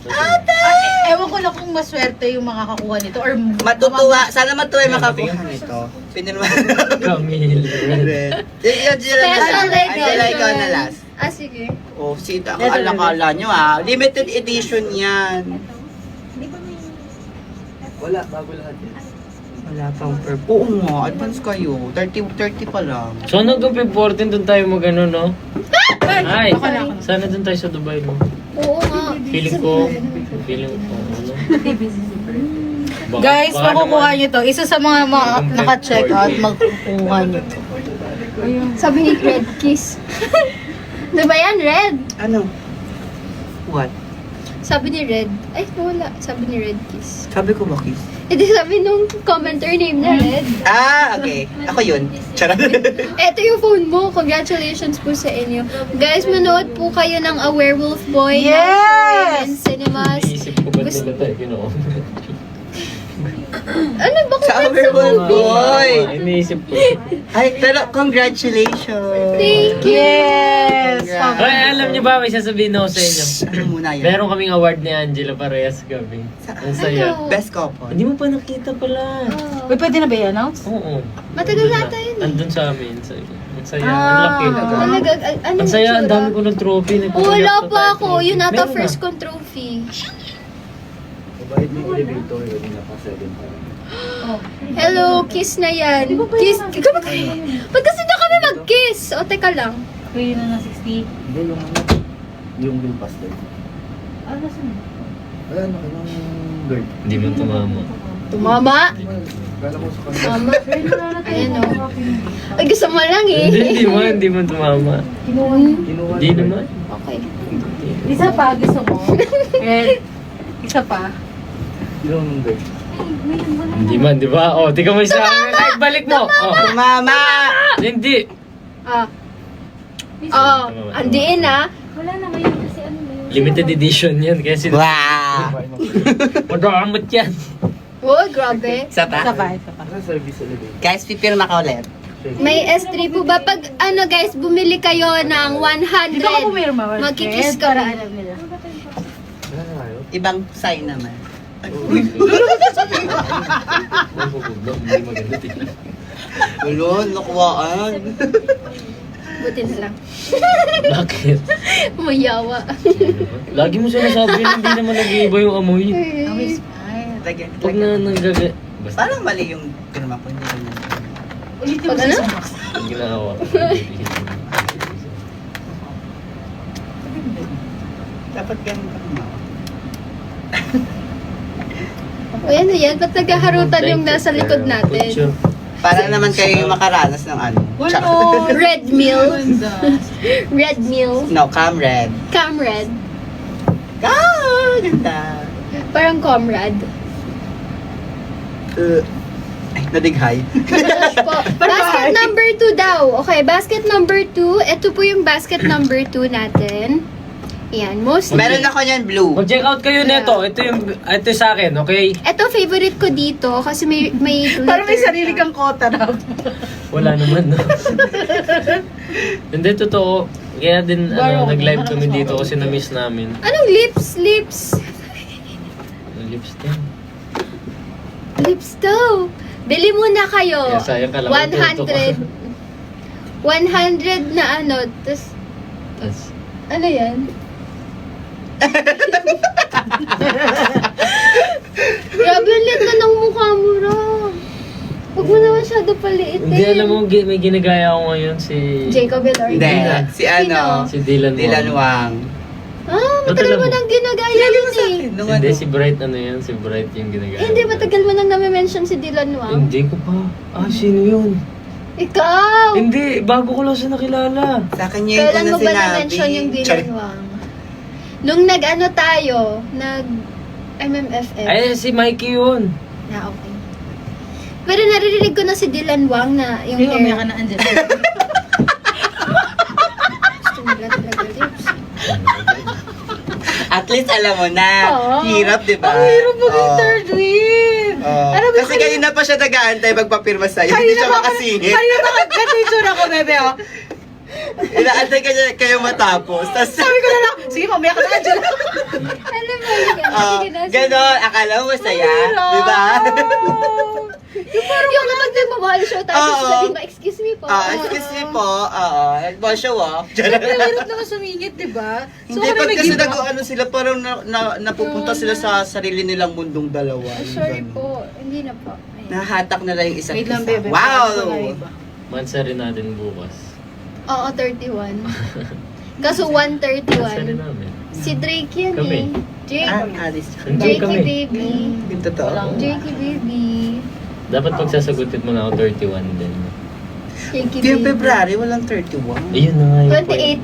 Ate! Ewan ko lang kung maswerte yung makakakuha nito or Matutuwa. Sana matuwa yung makakuha nito. Pinirma. Camille. Special Angela, ikaw na edition. last. Ah, sige. Oh, sita ang alakala nyo ah. Limited edition yan. Wala, bago lahat yan. Wala pang purple. Oo nga, advance kayo. 30 pa lang. So hanggang Feb 14 doon tayo mag ano, no? Ay, Ako na. sana doon tayo sa Dubai, no? Oo nga. Feeling ko, ano? Baka- Guys, baka makukuha naman- nyo to. Isa sa mga naka-check out, makukuha nyo to. Sabi ni Red Kiss. Diba yan, Red? Ano? What? Sabi ni Red. Ay, wala. Sabi ni Red Kiss. Sabi ko ba, Kiss? Eh, di sabi nung commenter name na Red. Ah, okay. Ako yun. Charot. Eto yung phone mo. Congratulations po sa inyo. Guys, manood po kayo ng A Werewolf Boy. Yes! Now showing in cinemas. Iniisip ko ba't nila tayo ginawa? Ano ba kung Sour World Boy! Ay, iniisip ko. Ay, pero congratulations! Thank you. Yes! Congrats. Ay, alam niyo ba, may sasabihin ako sa inyo. Ano muna yan? Meron kaming award ni Angela Parehas gabi. Ang saya. Ano? Best couple. Hindi mo pa nakita pala. Oh. Uy, pwede na ba i-announce? Oo. Matagal na tayo yun eh. Andun sa amin. Ang saya. Ah. Ang laki. Talaga, ano Ang saya, ang itsura? dami ko ng trophy. Oh, wala pa ako. Yun ata Meron first na. kong trophy. Hello, kiss na yan. Kiss. Ba't kasi na kami mag-kiss? O, teka lang. Pwede na 60. Hindi, yung bill pastel. Ano saan? Wala na, yung girl. Hindi mo tumama. Tumama. Kala mo sa kanya. Mama. Ayan o. Ay, gusto mo lang eh. Hindi mo tumama. Kinuha Hindi naman. Okay. Isa pa, gusto mo? Red. Isa pa. Yung girl. Hindi man, di ba? O, tika mo isa. Ay, balik mo. Oh. Mama! Hindi. Ah. Oh, andiin ah. Limited edition yan. Kaya Wow! madamot yan. Oh, grabe. Isa pa? Isa pa, isa pa. Ano service elevator? Guys, pipirma ka ulit. May S3 po ba? Pag ano guys, bumili kayo ng 100. Dito ka pumirma. Magkikiss Red, para kami. alam nila. Wala na kayo? Ibang sign naman. Hindi maganda tingnan. Wala, nakuhaan. Buti na lang. Bakit? Mayawa. Lagi mo sinasabi na hindi naman nag-iiba yung amoy. Amoy smile. Lagyan. Pag na nanggaga... Basta Parang mali yung pirma ko. Hindi naman. Ulitin mo Pag sa ano? isang box. ang ginagawa ko. Dapat ganun ka naman. O ano yan? Ba't naghaharutan yung nasa likod natin? Para naman kayo yung makaranas ng ano. Wala. Red meal. Ganda. Red meal. No, comrade. Comrade. Ah, ganda. Parang comrade. Ay, nadighay. Po. Basket number 2 daw. Okay, basket number 2. Ito po yung basket number 2 natin. Yan, most. Meron ako niyan blue. Mag-check out kayo nito. Ito sa akin, okay? Ito favorite ko dito kasi may Parang may glitter sarili siya. kang kota na. Wala naman. No? Hindi, totoo. Kaya din nag-live kami dito kasi na-miss namin. Anong lips? Lips. Lipstick. Lips daw. Bili muna kayo. Kaya sayang ka lang. 100. 100 na ano. Tapos, ano yan? Grabe, ang liit na ng mukha mo, Ram. Huwag mo na masyado paliitin. Hindi, alam mo, may ginagaya ako ngayon si... Jacob Elordi. Hindi. Si ano? Si Dylan Wong. Dylan Wang. Ah, matagal mo nang ginagaya yun eh. Nung Hindi, ano? si Bright ano yan? Si Bright yung ginagaya. Eh, hindi, matagal mo nang nami-mention si Dylan Wang. Hindi ko pa. Sino yun? Ikaw! Hindi, bago ko lang siya nakilala. Sa akin niya yung Kailan unang mo ba sinabi. na-mention yung Dylan Char- Wang? Nung nag-ano tayo, nag-MMFF. Ay, si Mikey yun. Na, okay. Pero naririnig ko na si Dylan Wang na yung Hindi mo hair. ka na andyan. Gusto mo lang talaga lips. At least alam mo na. Oo. Hirap, di ba? Ang hirap maging Oo. third wheel. Oo. Alam mo, Kasi kanina pa siya nag-aantay magpapirma sa'yo. Hindi siya makasingit. Kanina ganito yung tsura ko, bebe, oh. Inaantay ka niya kayo matapos. Tapos, Sabi ko na lang, sige, mamaya ka na andyan. Alam mo, sige na. ganon. Akala mo masaya. Di ba? Yung kapag nagmamahal show, tapos Oo. sabihin mo, excuse me po. Excuse me po. Oo. Nag-boss show, Siyempre, ang hirap naman sumingit, di ba? Hindi, kami pag kasi nag-give up. nag-ano sila, parang napupunta sila sa sarili nilang mundong dalawa. Ah, Yung sorry ganon. po. Hindi na po. Ayan. Nahatak na lang yung isa't Wait lang, isa. bebe. Wow! Mansa rin natin bukas. Oo, 31. Kaso Mansa rin 131. namin. Si Drake yan Kami. eh. Drake. Alice. Hindi Jakey kami. baby. Yung totoo. Jakey baby. Dapat pagsasagutin mo na ako 31 din. Jakey Yung baby. February, walang 31. Ayun na nga yung point.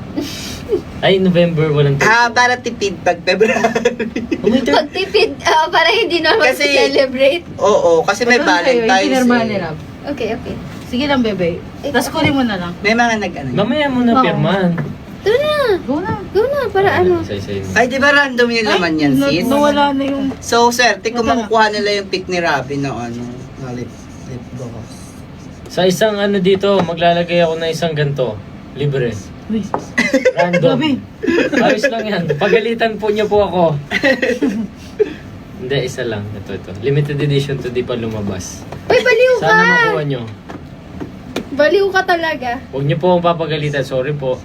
28. Ay, November, walang 31. Para tipid pag February. Oh, may Pagtipid, para hindi naman Kasi- celebrate. Oo, kasi may Valentine's Pinirmahan ni eh. Rob. Okay, okay. Sige lang, bebe. Tapos kunin mo na lang. May mga nag-ano. Mamaya mo na Oo. pirmahan. Tara na! Go na. Go na, para ano? Isa-isa yun. Ay, di ba random yung laman yan, sis? Nawala na yung... So, swerte kung makukuha nila yung pick ni Robin na ano, na lip gloss. Sa isang ano dito, maglalagay ako na isang ganto. Libre. Uy, Random. grabe. Ayos lang yan. Pagalitan po niyo po ako. Hindi, isa lang. Ito. Limited edition to di pa lumabas. Uy, baliw ka! Sana makuha nyo. Baliw ka talaga. Huwag niyo po akong papagalitan. Sorry po.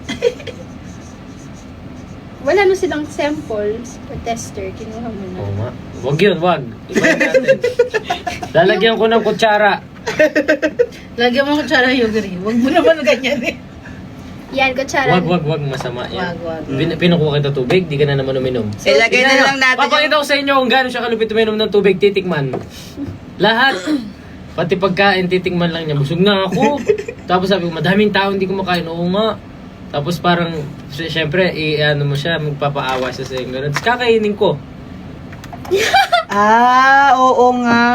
Wala na silang samples or tester. Kinuha mo na. Oo nga. Huwag yun, wag. Ibahin natin. Lalagyan ko ng kutsara. Lagyan mo ko tsara yogurt. Huwag mo naman ganyan eh. Yan, kutsara. Wag. Masama yan. Wag. Pinukuha kita tubig, di ka na naman uminom. Ilagay na lang natin Papakita ko sa inyo kung gaano siya kalupit uminom ng tubig, titikman. Lahat. Pati pagkain, titikman lang niya. Busog na ako. Tapos sabi ko, madaming tao hindi kumakain. Oo nga. Tapos parang, syempre, ano mo siya, magpapaawa siya sa iyo. Tapos kakainin ko. Ah, oo nga.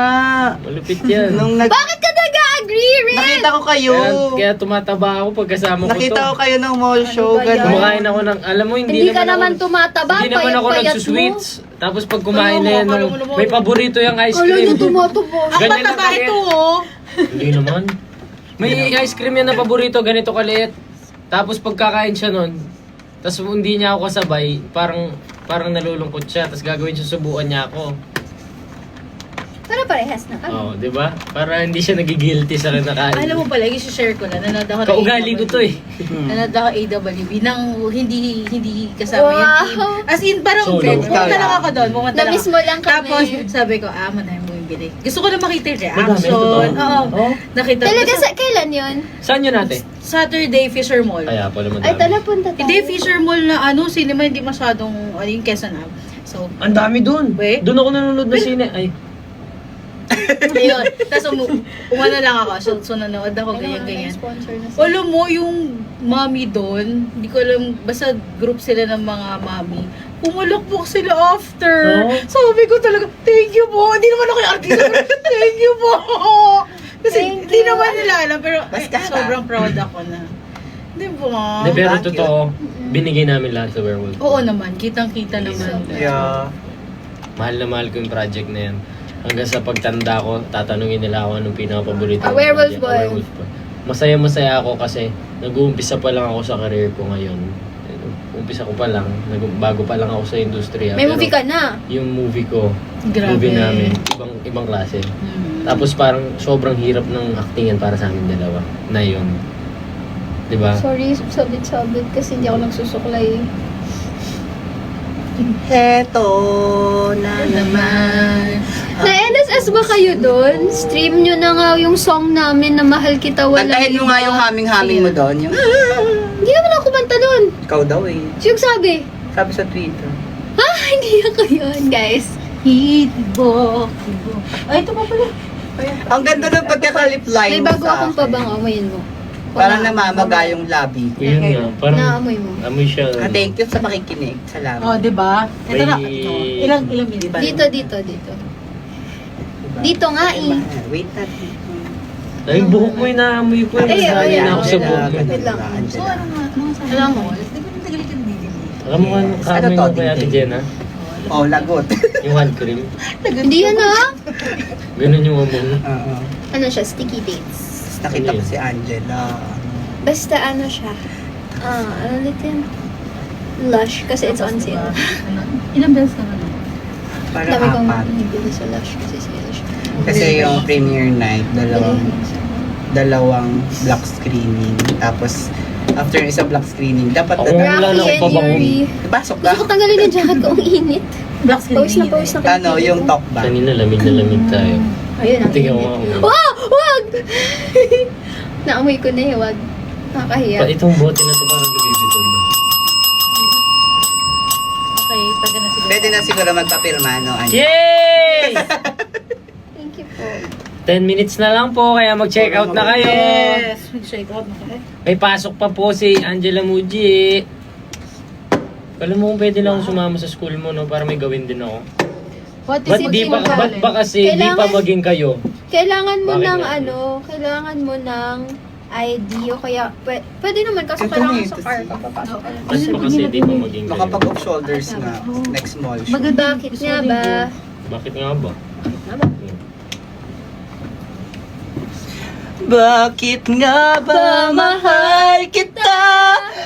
Malupit yan. Bakit ka nag-agree, Rin? Nakita ko kayo. Kaya tumataba ako pagkasama ko to. Nakita ko kayo ng mall show. ba yan? Kumakain ako ng, alam mo, Hindi ka naman tumataba. Hindi naman ako payat-payat nagsusweets. Tapos pag kumain na yan, Akala mo. may paborito yung ice Mo. Kala nyo cream. tumataba. Ang Ganyan lang mataba kaliit. ito oh. Hindi naman. May ice cream yan na paborito, ganito kaliit. Tapos pagkakain siya nun, tapos hindi niya ako kasabay, parang nalulungkot siya, tapos gagawin siya, subukan niya ako. Para parehas na kami. Oh, 'di ba? Para hindi siya nagigilty sa kinakain. Alam mo pala, i-share ko na. Nanood ako ng Kaugali ko to eh. Nanood ako AWB nang hindi kasama yung team. Wow. As in, parang Solo. pumunta lang ako doon. Pumunta lang Na-miss ako. mo lang kami. Tapos, sabi ko, madami mo yung bili. Gusto ko na makita yung Madami, reaction. totoo. Oo. Oh? Nakita Talaga ko. kailan yun? Saan yun natin? Saturday, Fisher Mall. Kaya pala madami. Ay, tala punta tayo. Hindi, Fisher Mall na cinema, hindi masyadong, yung Quezon Ave. So, Ang dami dun. Wait. Doon ako nanonood na sine. Ay, ayun. Tapos, umano lang ako. So nanood ako, ganyan-ganyan. Sponsor na sila. Alam mo, yung mami doon, hindi ko alam, basta group sila ng mga mami. Pumalakbok sila after. Oh? Sabi ko talaga, thank you po. Hindi naman ako yung artist. Thank you po. Kasi Thank hindi you. naman nila alam, pero Basta ka. sobrang proud ako na. Di ba? Hindi, pero thank you. totoo, binigay namin lahat sa Werewolf. Oo naman, kitang-kita naman. Yeah. Mahal na mahal ko yung project na yan. Hanggang sa pagtanda ko, tatanungin nila ako anong pinaka-paborito. A kong werewolf project. boy. A werewolf boy. Masaya ako kasi nag-uumpisa pa lang ako sa career ko ngayon. Umpisa ko pa lang, bago pa lang ako sa industriya. May Pero movie ka na. Yung movie ko, Grabe. movie namin, ibang klase. Hmm. Tapos parang sobrang hirap ng actingan para sa amin dalawa. Na yun. Diba? Sorry, sabit-sabit kasi hindi ako nagsusuklay. Heto na naman. Na-NSS ba kayo doon? Stream nyo na nga yung song namin na Mahal Kita Walang Kantahin mo nga yung haming-haming mo doon. Yung, Hindi naman ako kumanta doon. ikaw daw eh. Sino sabi? Sabi sa Twitter. Ah, hindi ako yun, guys. Hibo. Ay, ito pa pala. Ang ganda ng pagkakalip line May bago sa akong akin. pabango. Amoyin mo. Parang namamaga yung labi ko. Yun nga, parang Naamoy mo. amoy siya. Ah, thank you sa makikinig. Salamat. Oh, di ba? Ito na. May- Ito. Ilang minutes ba? Dito. Dito nga eh. Wait natin. Ay, yung buhok mo inaamoy ko. Ay, Nasanay ayan. na ako sa buhok mo. Wait lang. So, ano nga? Alam mo. Alam mo nga, kamoy Ano to, mo kay Ate Titi? Jenna? Oh, lagot. Yung hand cream. Hindi yan ah. Ganun yung among. Oo. Ano siya? Sticky dates. Nakita ko si Angela. Basta ano siya. Ano ulit yan? Lush. Kasi it's on sale. Ilang beses ka na? Parang Dami kong apat. nabili sa Lush kasi sale siya. Kasi yung premiere night, dalawang block screening. Tapos, after yung isang block screening, dapat Ako nga wala na Rocky akong and pabango. Yuri. pasok Gusto ka. ko tanggalin yung jacket ko. Ang init. Black Pawis na pawis na. Ano, yung top ba? Kanina lamig tayo. Ayun, ang Tingnan ko init. nga. Wow! Wag! Naamoy ko na eh. Wag. Nakakahiya. Itong bote na to parang lumibiton na. Okay, taga na siguro. Pwede na siguro magpapirma, no? Angela? Yay! Thank you po. 10 minutes na lang po, kaya mag-check out na kayo. Yes! Mag-shake out na kayo. May pasok pa po si Angela Muji. Alam mo kung pwede lang akong sumama sa school mo, no? Para may gawin din ako. What is Ba't it di in pa, your ba't ba kasi di pa Kailangan- maging kayo? Kailangan mo Bakit ng nga? kailangan mo ng ID o kaya pwede naman kasi Ito kailangan na, sa ito car siya. ka papasok ka. Mas pa kasi di pa maging ganyan. Makapag-off shoulders nga. Next mall show. Bakit nga ba? Bakit nga ba? Bakit nga ba mahal kita?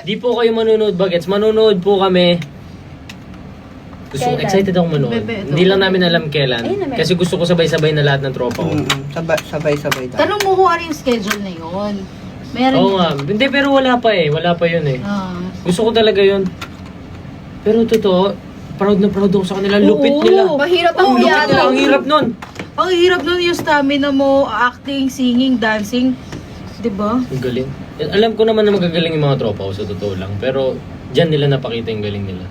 Di po kayo manonood bagets. Manonood po kami. Kailan? Excited ako manood. Bebe, ito. Hindi lang namin alam kailan. Ayun naman. Kasi gusto ko sabay-sabay na lahat ng tropa ko. Sabay-sabay tayo. Tanong mo kung ano yung schedule na yun. Meron Oo nga. Hindi, pero wala pa eh. Wala pa yun eh. Ah. Gusto ko talaga yun. Pero totoo, proud na proud ako sa kanila. Lupit Oo. nila. Mahirap ang Lupit piano. nila. Ang hirap nun. Ang hirap nun yung stamina mo, acting, singing, dancing. Diba? Ang galing. Alam ko naman na magagaling yung mga tropa ko sa totoo lang. Pero dyan nila napakita yung galing nila.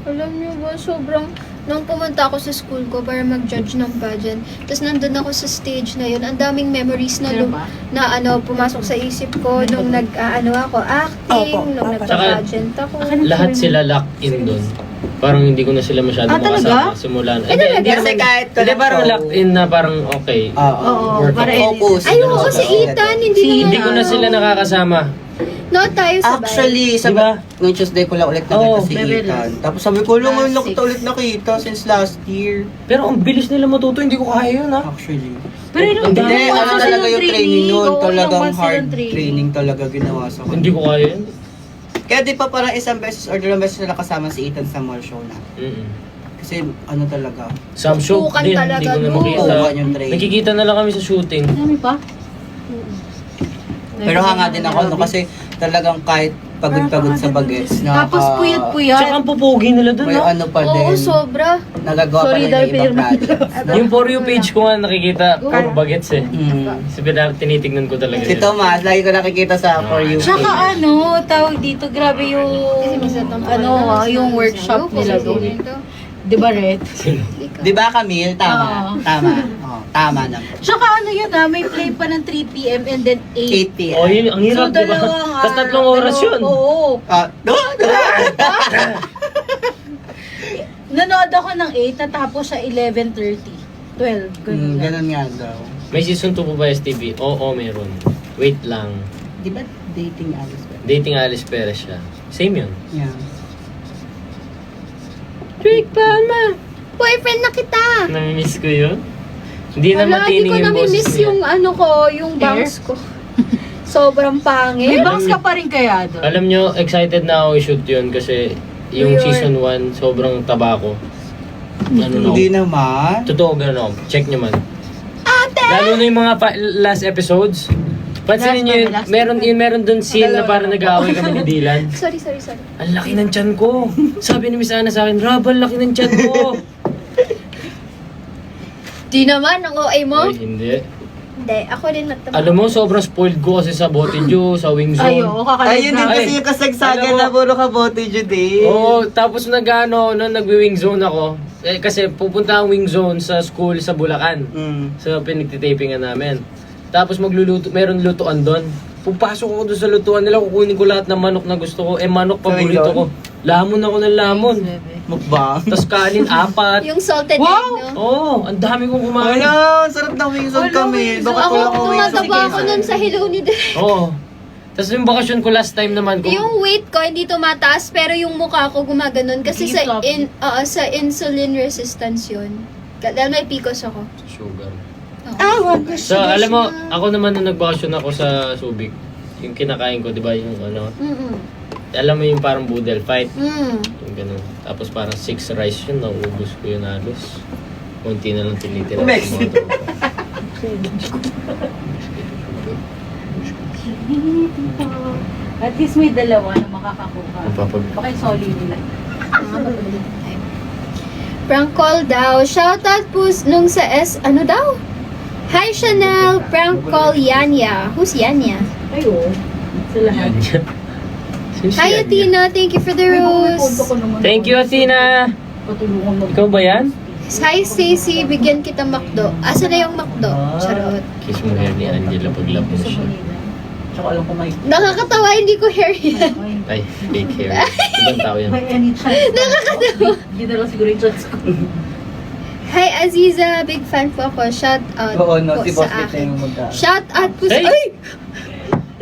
Alam niyo ba, sobrang, nung pumunta ako sa school ko para mag-judge ng pageant, tapos nandun ako sa stage na yun, ang daming memories na, pumasok sa isip ko nung ako, acting, nung nagpa-pageant ako. Lahat sila locked in doon. Parang hindi ko na sila masyado talaga? makasama simula na. talaga? Kasi kahit Hindi, parang locked in na parang okay. Oo, Work para focus. Ay, oo, si Ethan, hindi Hindi ko na sila nakakasama. No, tayo sabay. Actually, Diba? nung Tuesday ko lang ulit Oo, nakita si Bebe. Ethan. Tapos sabi ko, ngayon lang Last kita ulit nakita since last year. Pero ang bilis nila matuto, hindi ko kaya yun ha. Actually. Pero ilang Hindi, Hindi, months ano na talaga silang yung training nun. Oo, ilang Talagang months hard silang training talaga ginawa sa Hindi ko kaya yun. Kaya di pa parang isang beses or dalawang beses na kasama si Ethan sa mall show na. Mm-mm. Kasi ano talaga. Some show Tukan din, talaga, hindi ko na no? makita. Tukan yung training. Nakikita na lang kami sa shooting. Kami pa? Pero hanga din ako no kasi talagang kahit pagod-pagod sa bagets. Tapos puyat-puyat. Tsaka ang pupugi nila dun, May no? ano pa din. Oo, sobra. Nagagawa pa Sorry, rin dahil ng ibang pinirma projects. Yung For You page ko nga nakikita, puro bagets eh. Kasi tinitignan ko talaga Si yun. Thomas, lagi ko nakikita sa For You. Tsaka tawag dito, grabe yung, yung workshop nila doon. Di ba, Red? Di ba Camille? Tama. Oo. Tama. Oh, tama naman. Tsaka may play pa ng 3 p.m. and then 8. 8 p.m. Oh, yun, ang hirap, di ba? Tapos 3 oras yun. Oo. Nanood ako ng 8, natapos sa 11:30. 12, ganun lang. Ganun nga daw. May season 2 po ba STV? Oo, meron. Wait lang. Di ba dating Alice ba? Dating Alice Perez siya. Same yun. Yeah. Drake Palma! Boyfriend na kita! Namimiss ko yun. Hindi na Wala, di matining ko yung boses nami-miss niya. yung yung bangs ko. Sobrang May pangit. bangs ka pa rin kaya doon? Alam nyo, excited na ako i-shoot yun kasi yung Weird. season 1, sobrang tabako. Ano no? Hindi naman. Totoo, gano'n ako. Check nyo man. Lalo na yung mga last episodes. Pansinin nyo yun, Last meron dun scene na parang nag-aaway kami ni Dylan. Sorry. Ang laki ng tiyan ko. Sabi ni Miss Ana sa akin, Rob, ang laki ng tiyan ko. Di naman, ang OA mo. Ay, hindi. Hindi, ako rin natama. Alam mo, sobrang spoiled ko kasi sa Botejo, sa Wing Zone. Ayo, kakalive Ayun din na. kasi yung kasagsagan Alam mo- na puro kabote Judy. Oo, tapos nag-wing zone ako. Kasi pupunta ang wing zone sa school sa Bulacan. Sa pinagtitapingan namin. Tapos meron lutuan doon. Pupasok ako doon sa lutuan nila, kukunin ko lahat ng manok na gusto ko. Manok paborito ko. Lamon ako ng lamon. Mukbang. Tapos kanin, 4. Yung salted Wow! egg, no? Oo, ang dami kong kumain. Ano, sarap ng wings on kami. So, Bakit ako, wala akong wings on tumataba ako nun sa Hello ni Direk. Oo. Tapos yung bakasyon ko last time naman, Yung weight ko hindi tumataas pero yung mukha ko gumaganon kasi sa Naging sa insulin resistance yun. Dahil may PCOS ako. sugar. Wag So, alam mo, ako naman nung nagbakasyon ako sa Subic, yung kinakain ko, di ba, yung alam mo yung parang boodle fight, yung ganun. Tapos parang 6 rice yun, naubos ko yun halos. Kunti na lang tinitira. sa mga tropa. At least may dalawa na makakakuha. Mapapag- Baka yung soli nila. Prank call daw. Shoutout po nung sa ano daw? Hi Chanel, prank call Yanya. Who's Yanya? Ay, oo. Sa lahat. Sino si Hi Anya? Athena, thank you for the rose. Thank you, Athena! Patulungan mo. Ikaw ba yan? Hi Stacy, bigyan kita McDo. Asa na yung McDo? Charot. Kiss mo hair ni Angela paglap mo siya. Tsaka alam ko may... Nakakatawa, hindi ko hair yan. Ay, fake hair. Ibang tao yan. May any chance. Nakakatawa. Hindi na lang siguro yung chance ko. Hi Aziza, big fan po ako. Shout out Oo, no, po si sa Boss Vito akin. yung magka... Shout out po sa... Hey! Ay!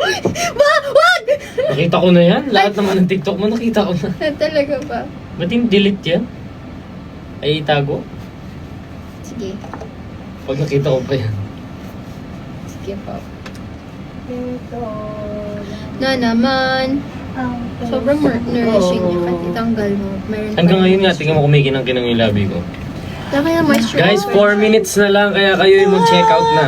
Wag! Nakita ko na yan. Lahat naman ng TikTok mo, nakita ko na. Talaga ba? Ba't yung delete yan? Ay, itago? Sige. Pag nakita ko pa yan. Sige po. Na naman. Sobrang nourishing niya. Pati tanggal mo. Meron Hanggang pa- ngayon nga, tingnan mo kumikinang-kinang yung labi ko. Dami na moisture. Guys, 4 minutes na lang, kaya kayo yung mag-check out na.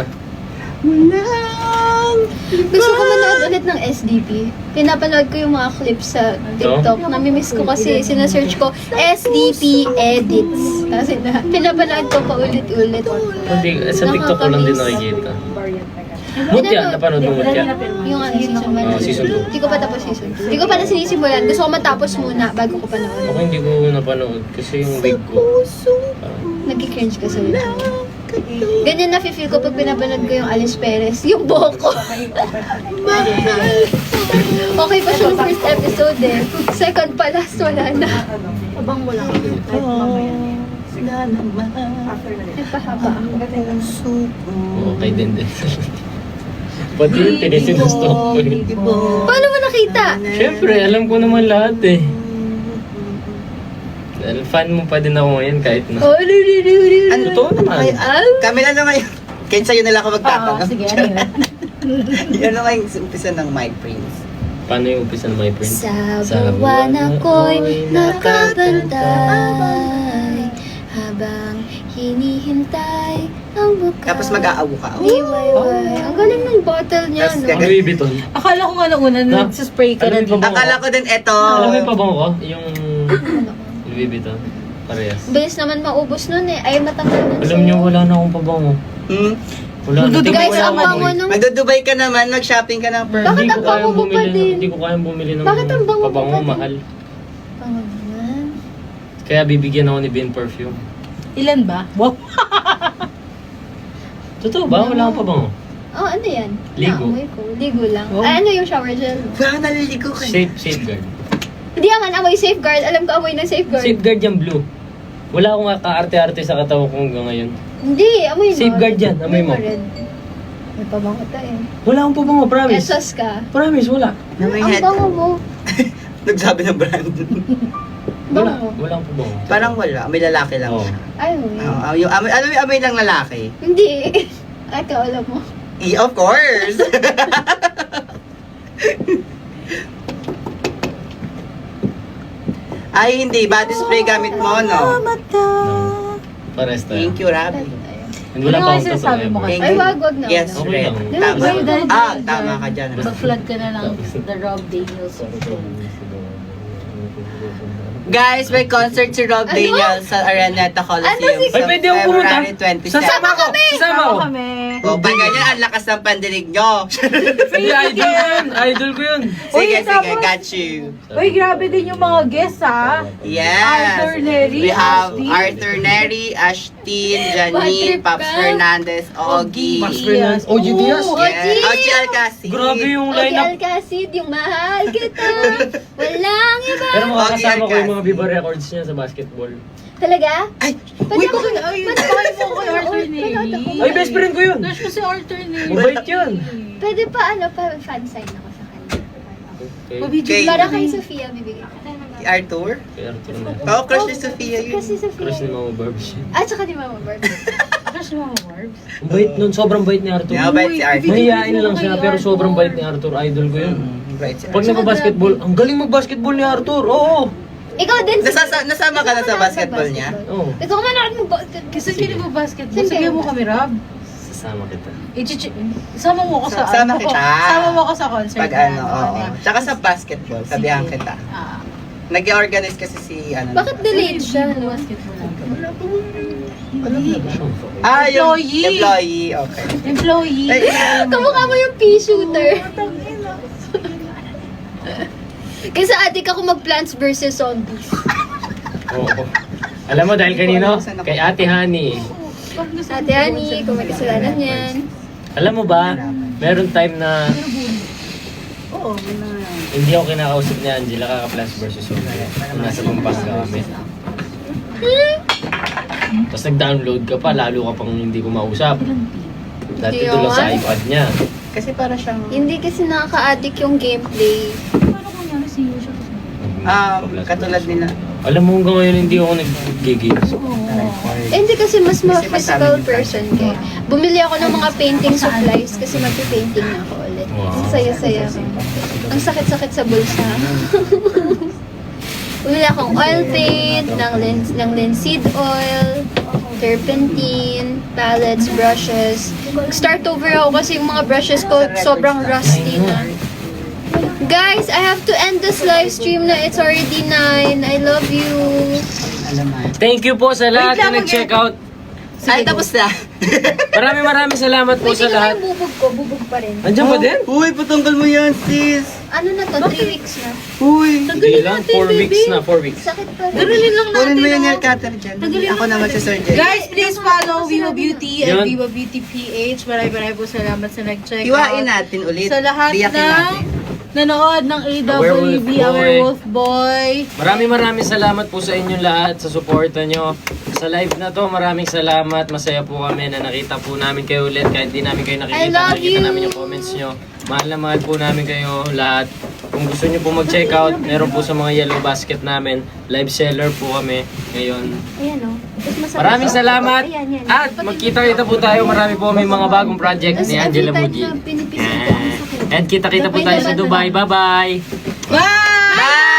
Gusto ko manood ulit ng SDP. Pinapanood ko yung mga clips sa TikTok. Namimiss ko kasi sinasearch ko SDP edits. Kasi pinapanood ko pa ulit-ulit. Hindi, sa TikTok ko lang din nakikita. Mutya, napanood mo Mutya? Yung ano, season 1. Oh, season 2. Hindi ko pa tapos season 2. Hindi ko pa na sinisimulan. Gusto ko matapos muna bago ko panood. Ako hindi ko napanood kasi yung wig ko. Nag-cringe kasi ulit. Ganyan na-feel ko pag pinapanood ko yung Alice Perez. Yung buhok ko. Okay pa siya yung first episode eh. Second pa, last wala na. Abang mo lang. Nagpahaba ako. Okay din din. Pati yung tinisinusto ko eh. Paano mo nakita? Siyempre, alam ko naman lahat eh. Dahil fan mo pa din ako ngayon kahit na. Oh, Ano? Totoo naman. Kami na ngayon. Kaya sa'yo na lang ako Oo, magtatanong. sige, ano yun? Yan na ngayong umpisa ng My Prince. Paano yung umpisa ng my friend? Sa buwan ako'y nakabantay habang hinihintay ang bukas. Tapos mag-aawo ka. Liwayway. Ang galing ng bottle niya, Tapos no? gaga- Louis Vuitton. Akala ko nga una, nagsispray ka na Alam mo din. ba- Akala ko din eto. Alam mo yung pabango ko? Yung Louis Vuitton. Parehas. Bilis naman maubos nun eh. Ay, matanggal nun Alam niyo, wala na akong pabango. Hmm? Wala na. Magdudugay Guys, wala ang nga bango eh. nung... Magdudubay ka naman, mag-shopping ka ng pearl. Bakit Hindi ang ko kayang bango mo pa bumili din? Hindi ko kayang bumili ng Bakit ang bango mo pabango, pa din? mahal. Bango naman. Kaya bibigyan ako ni Ben Perfume. Ilan ba? Wow. Totoo ba? Wala akong pabango. Oh, ano yan? Ligo. Naamoy ko. Ligo lang. Oh. Ay, ano yung shower gel? Wow, naliligo ka. Safeguard. Hindi naman amoy safeguard. Alam ko amoy ng safeguard. Safeguard yung blue. Wala akong kaarte-arte sa katawan ko hanggang ngayon. Hindi, amoy mo. Safeguard yan. Amoy mo. rin. May pabango tayo. Wala akong pabango, promise. Esos ka. Promise, wala. Na may Ang head. bango mo. Nagsabi ng brand. Wala. Bango. Wala akong pabango. Parang wala. May lalaki lang Oo. siya. Ay, wait. Yung amoy, ano yung amoy lang lalaki? Hindi. Ay, alam mo. Of course! Ay, hindi. Body spray gamit mo, no? Pares tayo. Thank you, Rabi. And wala Ano pa nga akong sinasabi totoo mo ever. kasi? Thank Ay, you. wag na. Yes, Okay red. lang. Tama. Ay, dahil- Tama ka dyan. Mag-flood ka na ng The Rob Daniels. Guys, may concert si Rob Ano? Daniels sa Araneta Coliseum Ano si- sa Ay, pwede ako pumunta. February 27. Sasama ko! Sasama ko! kami. O, pag ganyan, ang lakas ng pandinig nyo. Hindi, idol ko yun! Idol ko yun! Sige, sige, tapos- got you. Uy, grabe din yung mga guests ha. Yes. Arthur Neri, We have Ashtin. Arthur Neri, Ashtin, Bad Janine, trip Paps ka. Fernandez, Ogie. Max Fernandez. OG Diaz. Oo, Yes. Ogie. Ogie Alcacid. Grabe yung Okay, lineup. Alcacid, yung mahal kita. Walang iba. Pero makakasama ko yung mga Alcacid. Viva Records niya sa basketball. Talaga? Ay, Pwede uy, ako bakit? Ay, Pwede bakit ako mo kay Arthur Panood Neri? ako. Ay, best friend ko yun! Crush ko si Arthur Neri. Mabait yun! Pwede pa fan sign ako sa kanya. Okay. Mabidyo Okay. Para kay Sofia, bibigay ko. Si Arthur? Kay Arthur na. Oo, crush ni Sofia yun. Kasi Sofia. Crush ni Mama Barbie siya. At saka ni Mama Barbie. Crush mo mga Barbs. Ang bait nun, sobrang bait ni Arthur. Yeah, bait si Arthur. Mahihain lang siya, pero sobrang bait ni Arthur. Idol ko yun. Right, si Pag Arthur. nagbabasketball, ang galing magbasketball ni Arthur. Oo! Ikaw din. Nasama ka na sa basketball niya? Oo. Gusto ko man ako mag-basketball. Kasi Sige. hindi mo basketball. Sige. Sige mo kami, Rob. Sasama kita. Isama mo ako sa Sama kita. Sama mo ako sa concert. Pag ano, oo. Tsaka sa basketball, sabihan Sige. kita. Ah. Nag-organize kasi si ano. Bakit delayed siya? No? Basketball lang. Ah, yung Employee. employee. Okay. Employee. Ay, Kamukha mo yung pea shooter. Kasi adik ako mag-Plants vs. Zombies. Oo. Alam mo dahil kanino? Kay Ate Honey. Ate Ani, kung may kasalanan yan. Alam mo ba, meron time na Oo, hindi ako kinakausap ni Angela kaka-Plants vs. Zombies. Nasa Pampanga kami. Tapos nag-download ka pa, lalo ka pang hindi ko mausap. Dati Hindi doon lang sa naman. iPad niya. Kasi para siyang, Hindi kasi nakaka-addict yung gameplay. Paano kung nangyari si Yusha? katulad nila. Alam mo hanggang ngayon hindi ako nag-games. Eh, hindi kasi mas Kasi physical masabi person ka. Bumili ako ng mga painting supplies kasi magpi-painting na ako ulit. Wow. Ang saya-saya ko. Ang sakit-sakit sa bulsa. Bumili akong oil paint, ng linseed oil, turpentine, palettes, brushes. Start over ako kasi yung mga brushes ko sobrang rusty na. Guys, I have to end this live stream na. It's already 9. I love you. Alaman. Thank you po sa lahat na nag-check out. Ay, tapos na. Maraming salamat po Wait, sa tingnan mo lahat. yung bubog ko. Bubog pa rin. Andiyan pa din? Uy, patanggal mo yan, sis. Ano na to? 3 weeks na. Uy. Hindi lang, 4 weeks na, 4 weeks. Sakit pa rin. Ganun lang Kunin mo natin. yung oh. nail cutter dyan. Ako na magsasurgery. Guys, please follow Viva Beauty Yun. and Viva Beauty PH. Maraming po salamat sa nag-check Hiwain out. natin ulit. Sa lahat Biyakin ng natin. nanood ng Werewolf AWB, Boy. Werewolf Boy. Maraming salamat po sa inyong lahat sa suporta nyo. Sa live na to, maraming salamat. Masaya po kami na nakita po namin kayo ulit. Kahit di namin kayo I nakikita, love nakikita you. namin yung comments nyo. Mahal na mahal po namin kayo lahat. Kung gusto nyo po mag-check out, meron po sa mga yellow basket namin. Live seller po kami ngayon. Ayan o. Maraming salamat. Ayan, yan. At magkita-kita po tayo. Marami po may mga bagong project Tapos ni every Angela time Muji. na pinipisit ko, ang sakit. And kita-kita po tayo sa Dubai. Bye-bye! Bye!